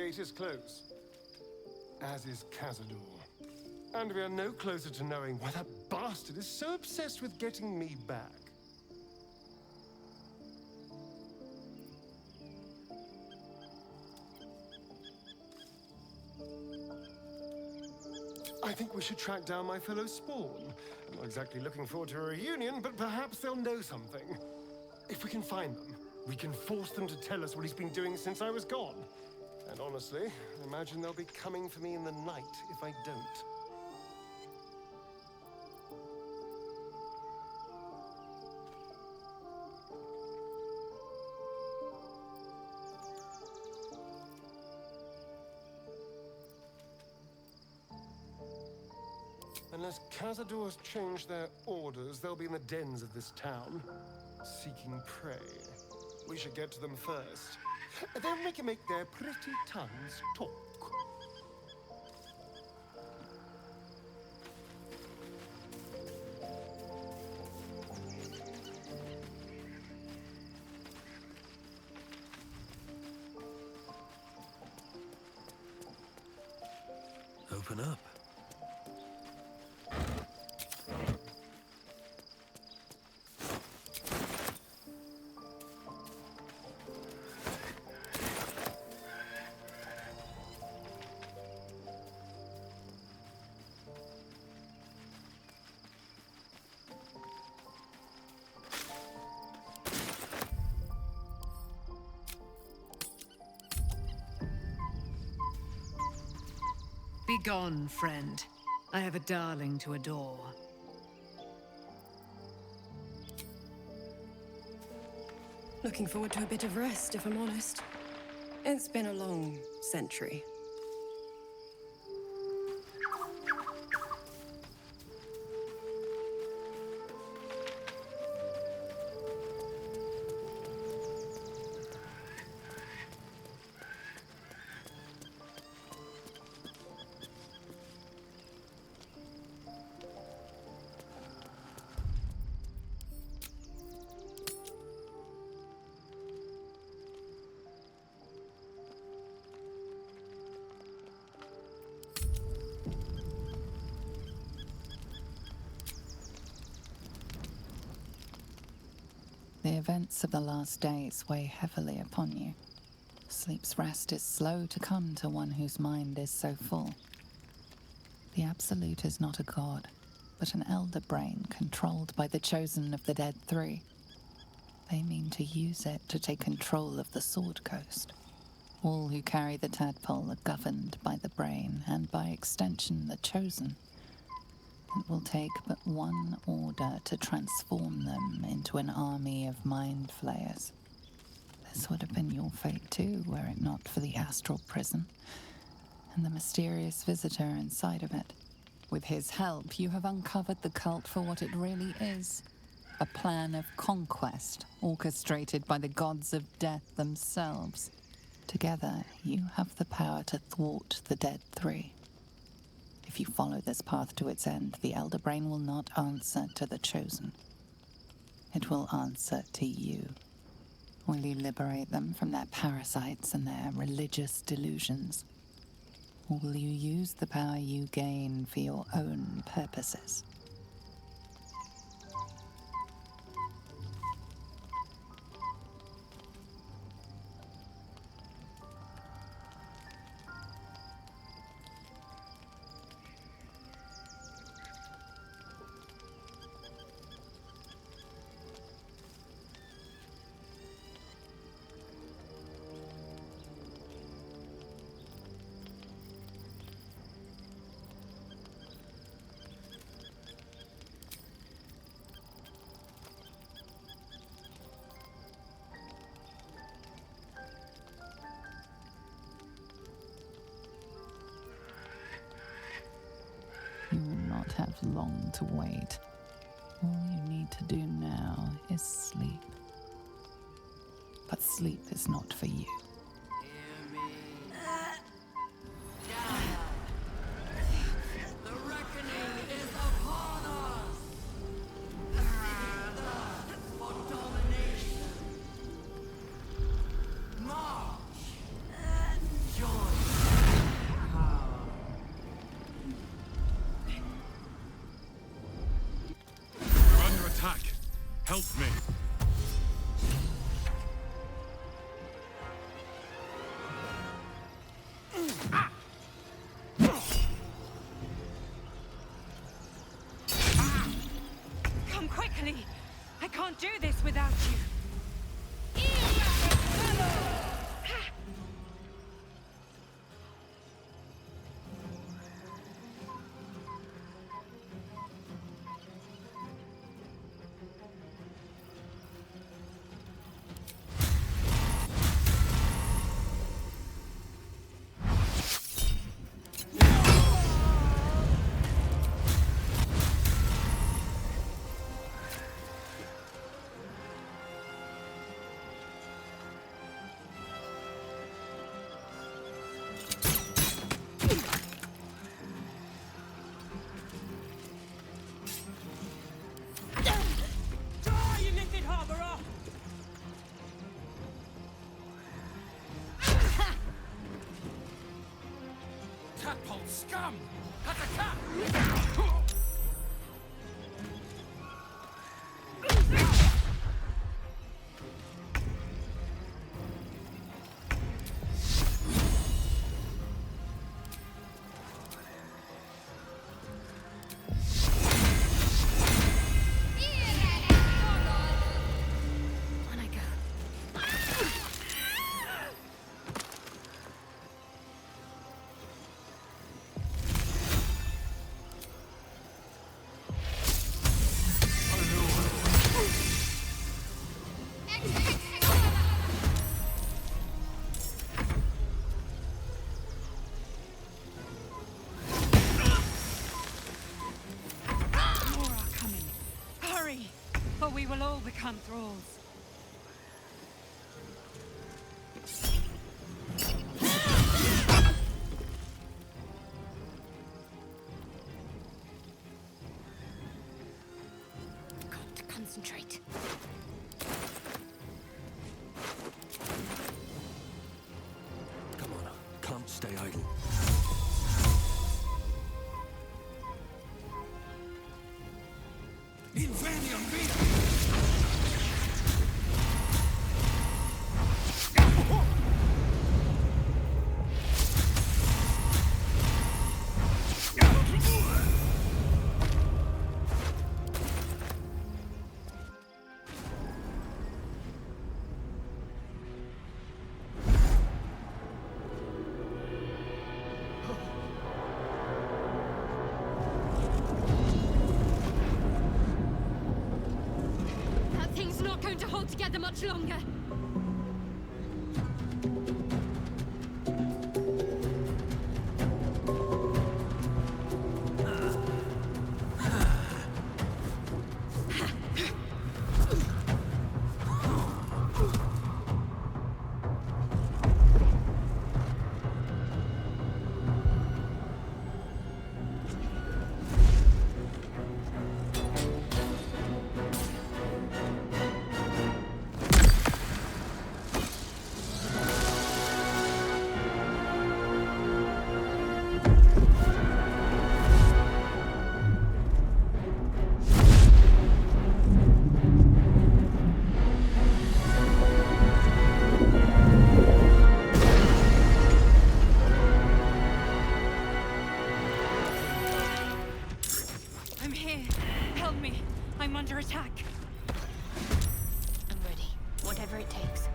Gate is closed, as is Cazador. And we are no closer to knowing why that bastard is so obsessed with getting me back. I think we should track down my fellow Spawn. I'm not exactly looking forward to a reunion, but perhaps they'll know something. If we can find them, we can force them to tell us what he's been doing since I was gone. And honestly, I imagine they'll be coming for me in the night if I don't. Unless Cazador's changed their orders, they'll be in the dens of this town, seeking prey. We should get to them first. Then we can make their pretty tongues talk. Open up. Begone, friend. I have a darling to adore. Looking forward to a bit of rest, if I'm honest. It's been a long century. The events of the last days weigh heavily upon you. Sleep's rest is slow to come to one whose mind is so full. The Absolute is not a god, but an elder brain controlled by the chosen of the Dead Three. They mean to use it to take control of the Sword Coast. All who carry the tadpole are governed by the brain, and by extension the chosen. It will take but one order to transform them into an army of mind flayers. This would have been your fate too, were it not for the astral prison and the mysterious visitor inside of it. With his help, you have uncovered the cult for what it really is. A plan of conquest orchestrated by the gods of death themselves. Together, you have the power to thwart the Dead Three. If you follow this path to its end, the Elder Brain will not answer to the Chosen. It will answer to you. Will you liberate them from their parasites and their religious delusions? Or will you use the power you gain for your own purposes? You will not have long to wait. All you need to do now is sleep. But sleep is not for you. The reckoning is upon us! For domination! March! Join! Help me! Come quickly! I can't do this without you! Tadpole scum! Attack! We will all become thralls. Got to concentrate. Come on, can't stay idle. Invenium vita! To hold together much longer. under attack. I'm ready. Whatever it takes.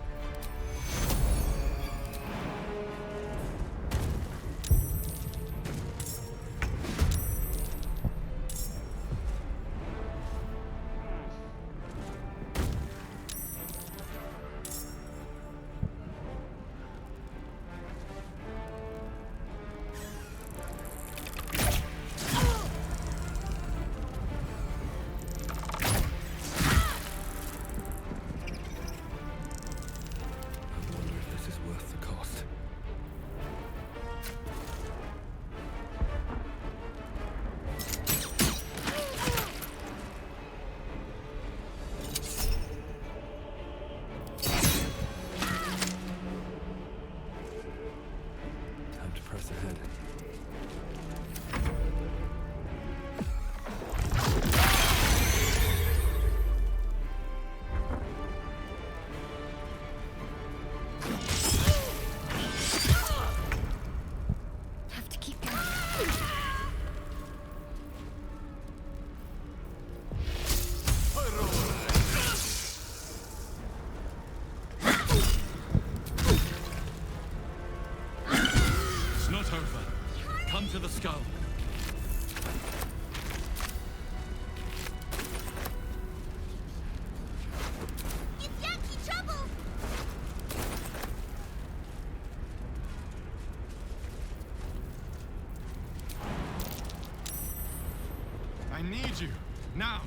need you. Now.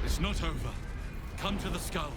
It's not over. Come to the skull.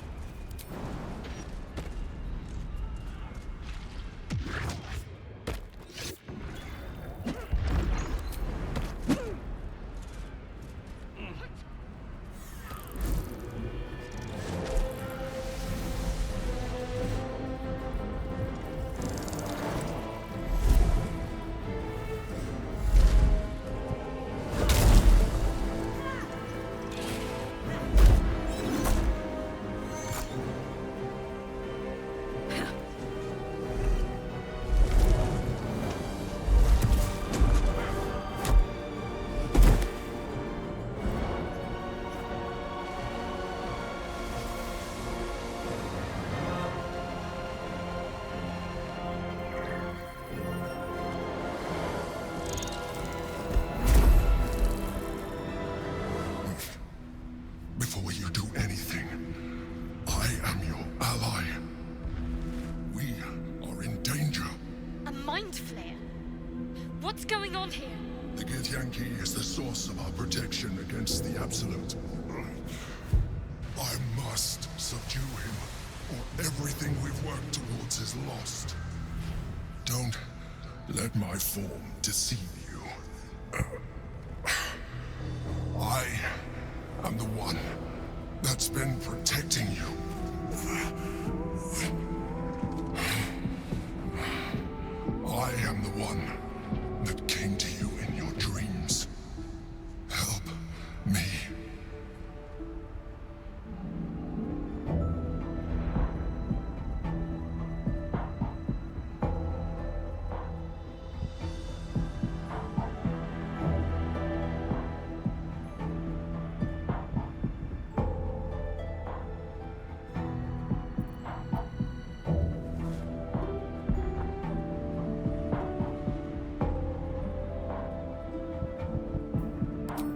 Before you do anything, I am your ally. We are in danger. A mind flare? What's going on here? The Githyanki is the source of our protection against the Absolute. I must subdue him, or everything we've worked towards is lost. Don't let my form deceive you. I am the one that's been protecting you. I am the one that came to you in your dreams. Help me.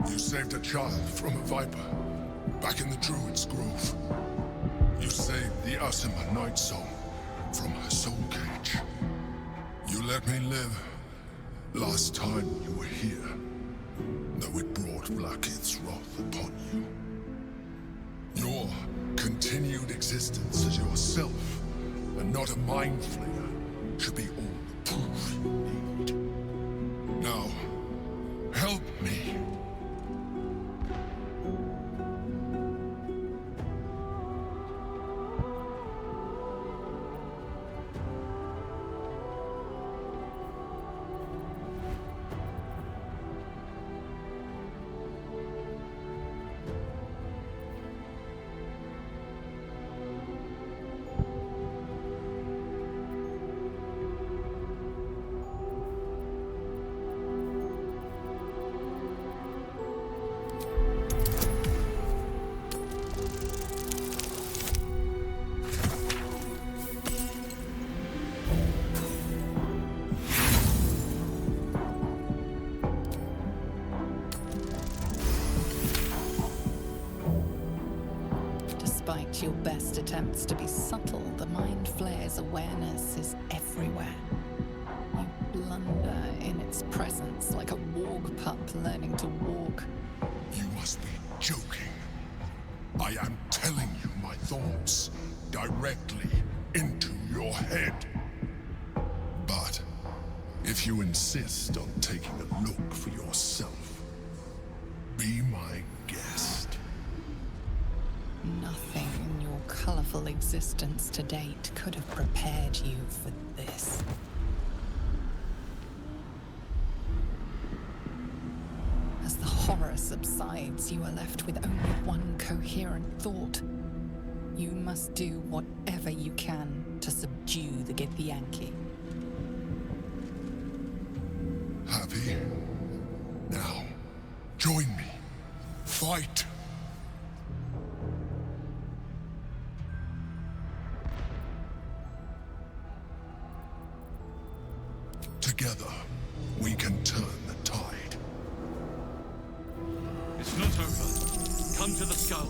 You saved a child from a viper, back in the Druid's Grove. You saved the Asima Night Soul from her soul cage. You let me live last time you were here, though it brought Blackith's wrath upon you. Your continued existence as yourself, and not a mind flayer, should be all the proof you need. Now, help me. Despite your best attempts to be subtle, the mind flare's awareness is everywhere. You blunder in its presence like a warg pup learning to walk. You must be joking. I am telling you my thoughts directly into your head. But if you insist on taking a look for yourself, be my guest. Nothing in your colorful existence to date could have prepared you for this. As the horror subsides, you are left with only one coherent thought. You must do whatever you can to subdue the Githyanki. Happy? Now, join me. Fight! Together, we can turn the tide. It's not over. Come to the skull.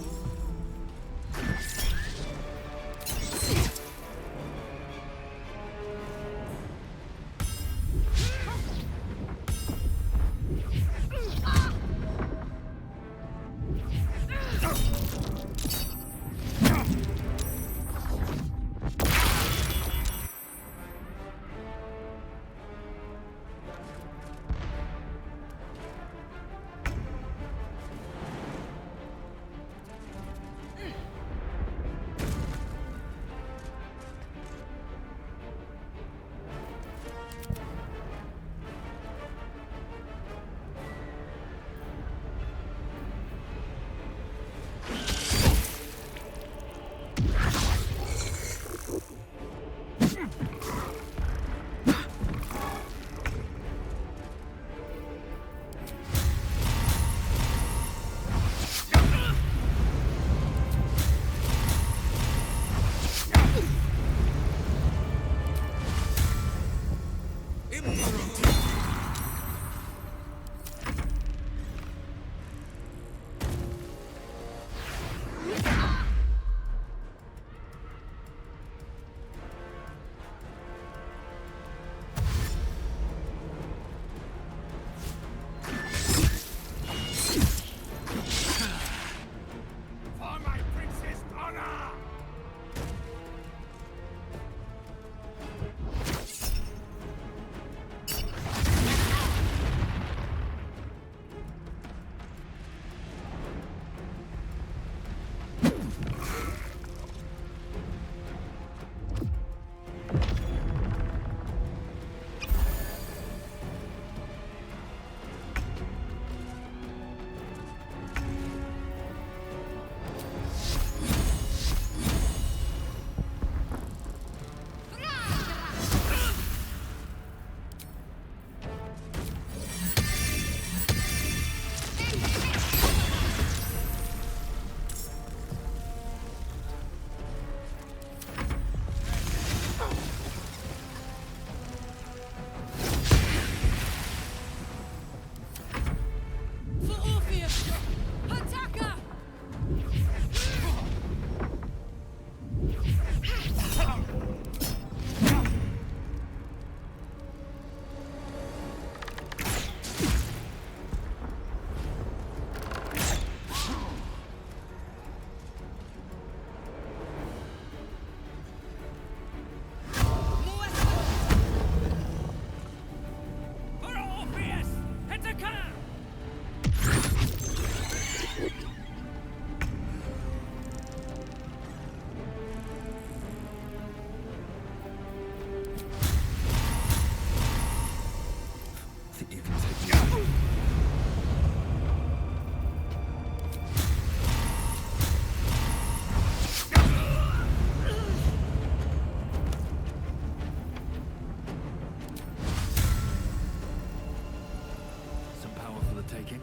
taking.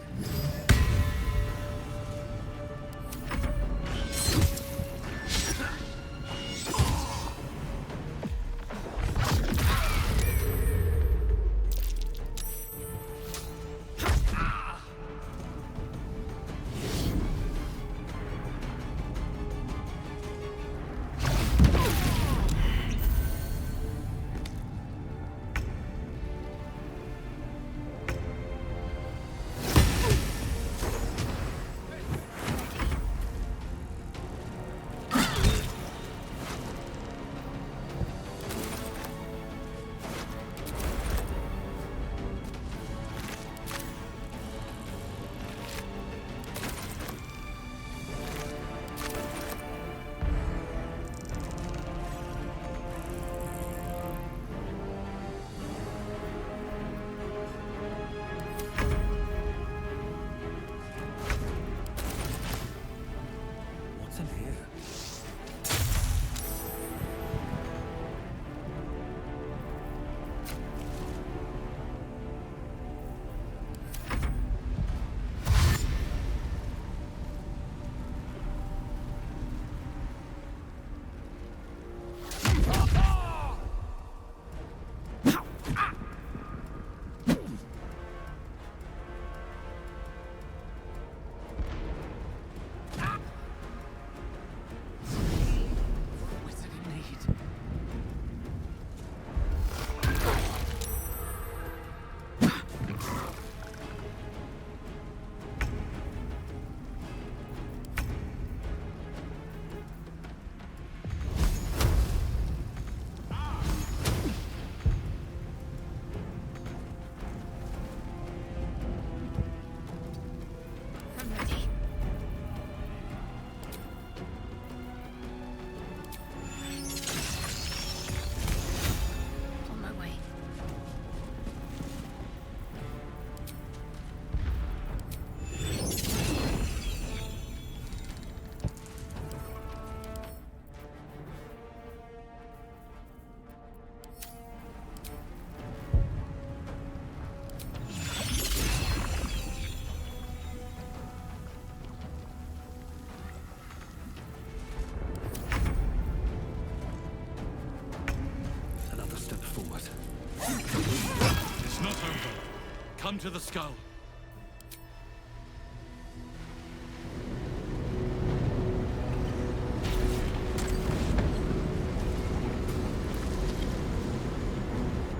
Come to the skull.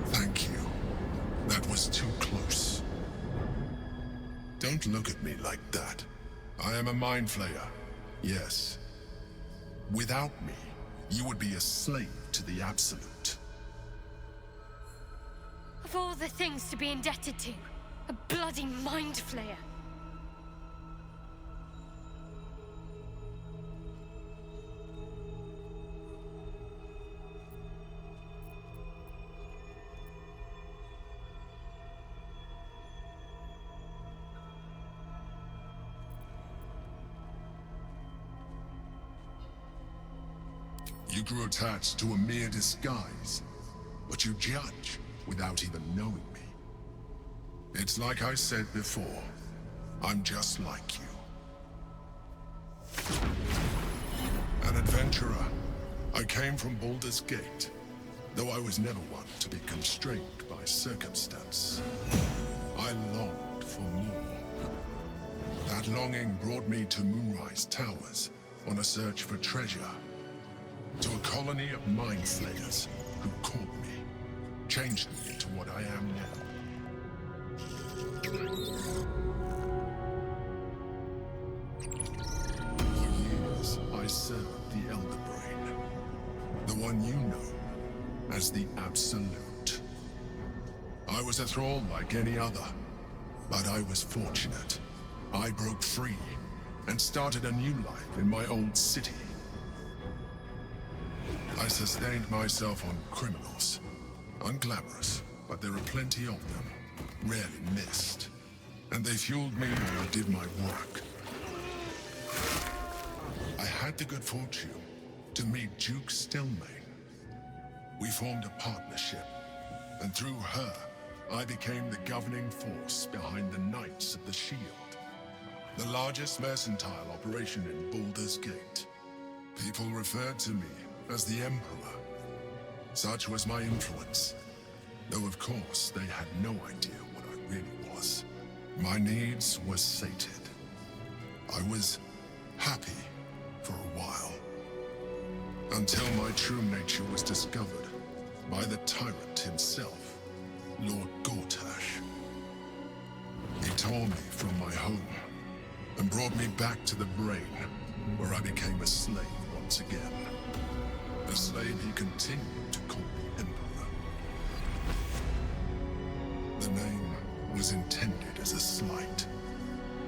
Thank you. That was too close. Don't look at me like that. I am a mind flayer. Yes. Without me, you would be a slave to the Absolute. Of all the things to be indebted to, a bloody mind flayer. You grew attached to a mere disguise, but you judge without even knowing me. It's like I said before, I'm just like you. An adventurer. I came from Baldurs Gate, though I was never one to be constrained by circumstance. I longed for more. That longing brought me to Moonrise Towers on a search for treasure, to a colony of mind flayers who caught me, changed me into what I am now. For years, I served the Elder Brain, the one you know as the Absolute. I was a thrall like any other, but I was fortunate. I broke free and started a new life in my old city. I sustained myself on criminals. Unglamorous, but there are plenty of them, rarely missed. And they fueled me while I did my work. I had the good fortune to meet Duke Stelmane. We formed a partnership, and through her, I became the governing force behind the Knights of the Shield, the largest mercantile operation in Baldurs Gate. People referred to me as the Emperor. Such was my influence, though of course they had no idea what I really was. My needs were sated. I was happy for a while, until my true nature was discovered by the tyrant himself, Lord Gortash. He tore me from my home and brought me back to the brain, where I became a slave once again. A slave he continued to call the Emperor. The name was intended as a slight,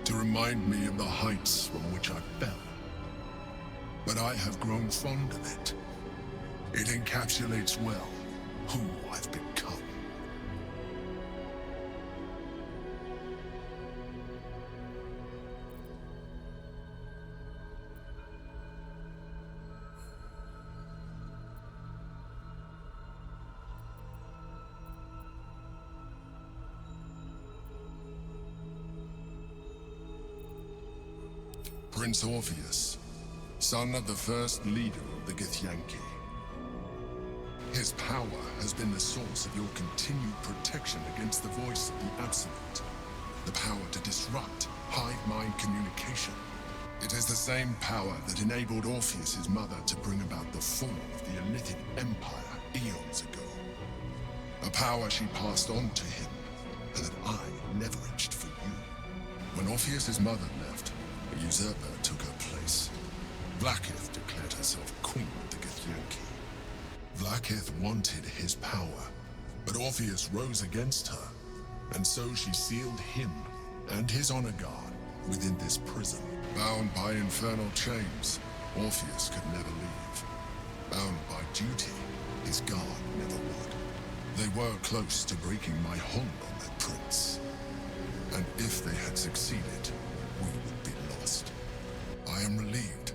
to remind me of the heights from which I fell. But I have grown fond of it. It encapsulates well who I've become. Prince Orpheus, son of the first leader of the Githyanki. His power has been the source of your continued protection against the voice of the Absolute. The power to disrupt hive-mind communication. It is the same power that enabled Orpheus's mother to bring about the fall of the Illithid Empire eons ago. A power she passed on to him, and that I leveraged for you. When Orpheus's mother left, a usurper took her place. Blackith declared herself queen of the Githyanki. Blackith wanted his power, but Orpheus rose against her, and so she sealed him and his honor guard within this prison. Bound by infernal chains, Orpheus could never leave. Bound by duty, his guard never would. They were close to breaking my hold on that prince, and if they had succeeded, we would be lost. I am relieved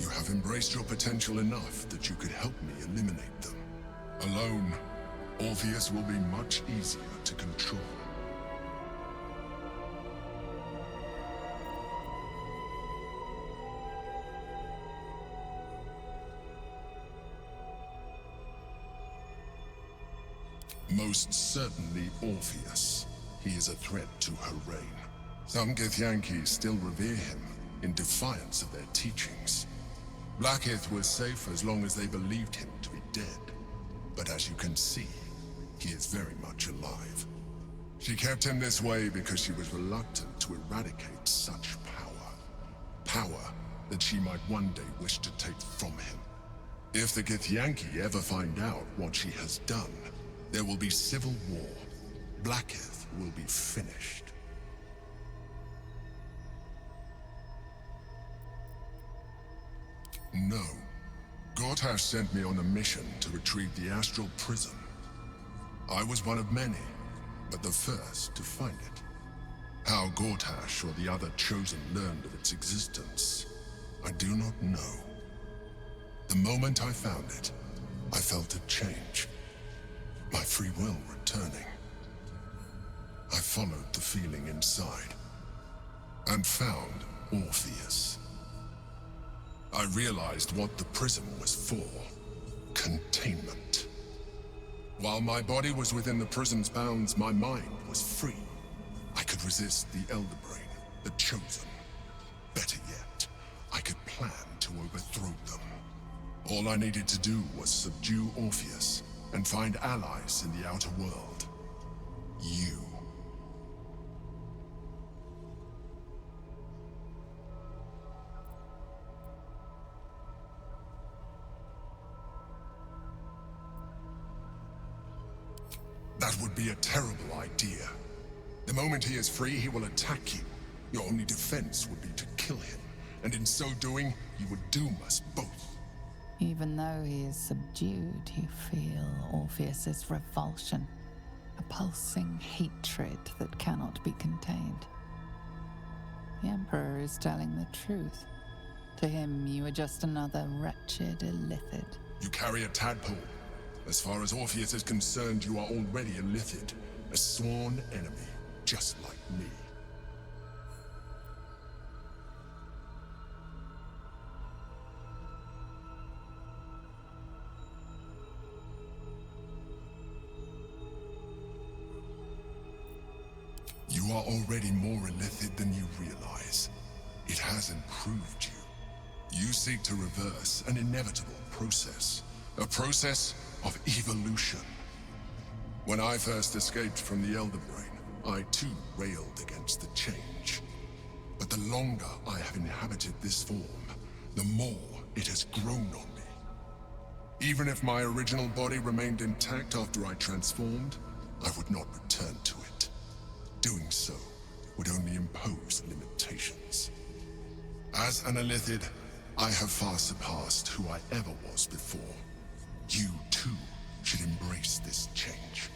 you have embraced your potential enough that you could help me eliminate them. Alone, Orpheus will be much easier to control. Most certainly Orpheus. He is a threat to her reign. Some Githyanki still revere him in defiance of their teachings. Blackith was safe as long as they believed him to be dead. But as you can see, he is very much alive. She kept him this way because she was reluctant to eradicate such power. Power that she might one day wish to take from him. If the Githyanki ever find out what she has done, there will be civil war. Blackith will be finished. No. Gortash sent me on a mission to retrieve the astral prism. I was one of many, but the first to find it. How Gortash or the other chosen learned of its existence, I do not know. The moment I found it, I felt a change. My free will returning. I followed the feeling inside, and found Orpheus. I realized what the prism was for. Containment. While my body was within the prism's bounds, my mind was free. I could resist the Elder Brain, the Chosen. Better yet, I could plan to overthrow them. All I needed to do was subdue Orpheus and find allies in the outer world. You. That would be a terrible idea. The moment he is free, he will attack you. Your only defense would be to kill him, and in so doing, you would doom us both. Even though he is subdued, you feel Orpheus's revulsion, a pulsing hatred that cannot be contained. The Emperor is telling the truth. To him, you are just another wretched illithid. You carry a tadpole. As far as Orpheus is concerned, you are already illithid. A sworn enemy, just like me. You are already more illithid than you realize. It has improved you. You seek to reverse an inevitable process. A process of evolution. When I first escaped from the Elder Brain, I too railed against the change. But the longer I have inhabited this form, the more it has grown on me. Even if my original body remained intact after I transformed, I would not return to it. Doing so would only impose limitations. As an illithid, I have far surpassed who I ever was before. You too should embrace this change.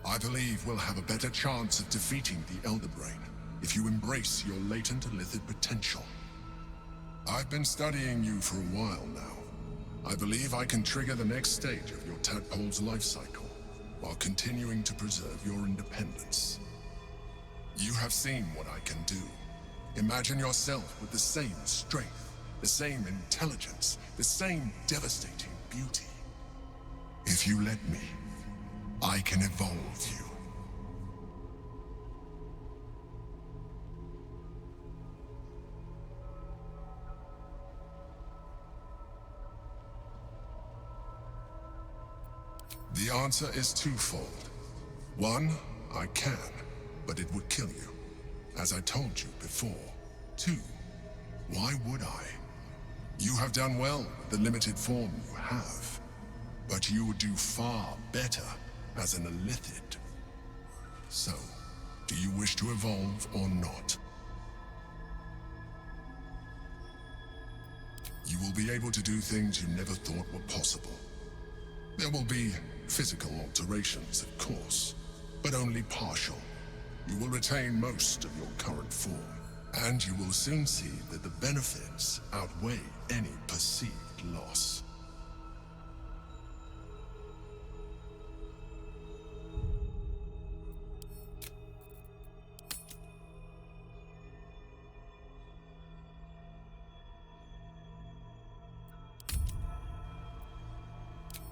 I believe we'll have a better chance of defeating the Elder Brain if you embrace your latent illithid potential. I've been studying you for a while now. I believe I can trigger the next stage of your tadpole's life cycle, while continuing to preserve your independence. You have seen what I can do. Imagine yourself with the same strength, the same intelligence, the same devastating beauty. If you let me, I can evolve you. The answer is twofold. One, I can, but it would kill you, as I told you before. Two, why would I? You have done well with the limited form you have, but you would do far better as an illithid. So, do you wish to evolve or not? You will be able to do things you never thought were possible. There will be physical alterations, of course, but only partial. You will retain most of your current form, and you will soon see that the benefits outweigh any perceived loss.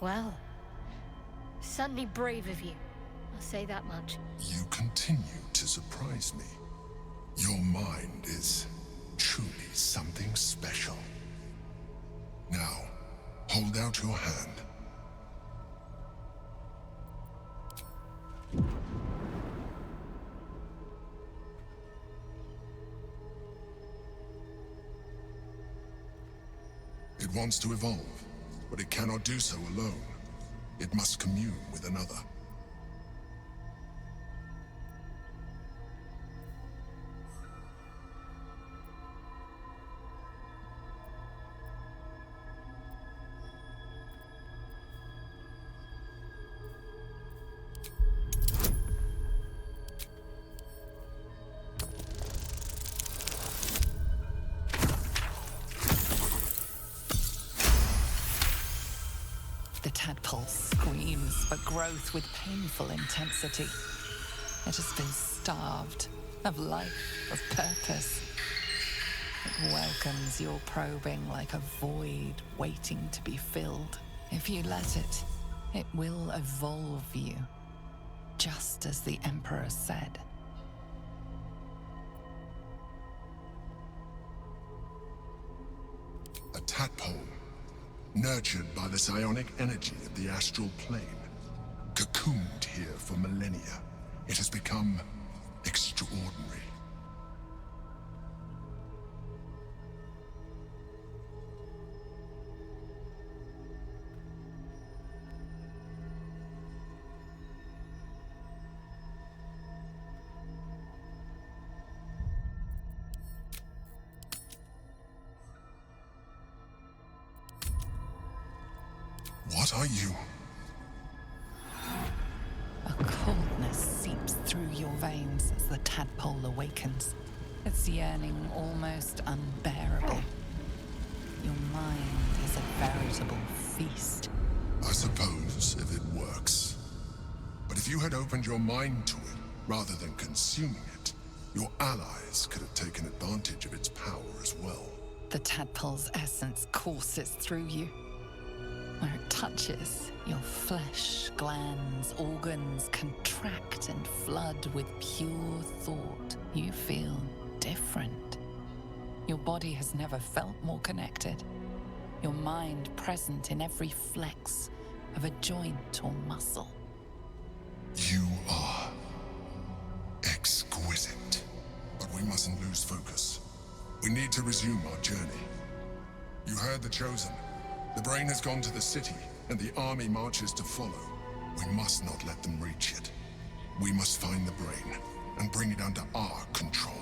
Well, certainly brave of you. I'll say that much. You continue to surprise me. Your mind is truly something special. Now, hold out your hand. It wants to evolve, but it cannot do so alone. It must commune with another. The tadpole screams for growth with painful intensity. It has been starved of life, of purpose. It welcomes your probing like a void waiting to be filled. If you let it, it will evolve you, just as the Emperor said. A tadpole, nurtured by the psionic energy of the astral plane, cocooned here for millennia, it has become extraordinary. What are you? A coldness seeps through your veins as the tadpole awakens, its yearning almost unbearable. Your mind is a veritable feast. I suppose, if it works. But if you had opened your mind to it, rather than consuming it, your allies could have taken advantage of its power as well. The tadpole's essence courses through you. Where it touches, your flesh, glands, organs contract and flood with pure thought. You feel different. Your body has never felt more connected. Your mind present in every flex of a joint or muscle. You are exquisite. But we mustn't lose focus. We need to resume our journey. You heard the Chosen. The brain has gone to the city, and the army marches to follow. We must not let them reach it. We must find the brain, and bring it under our control.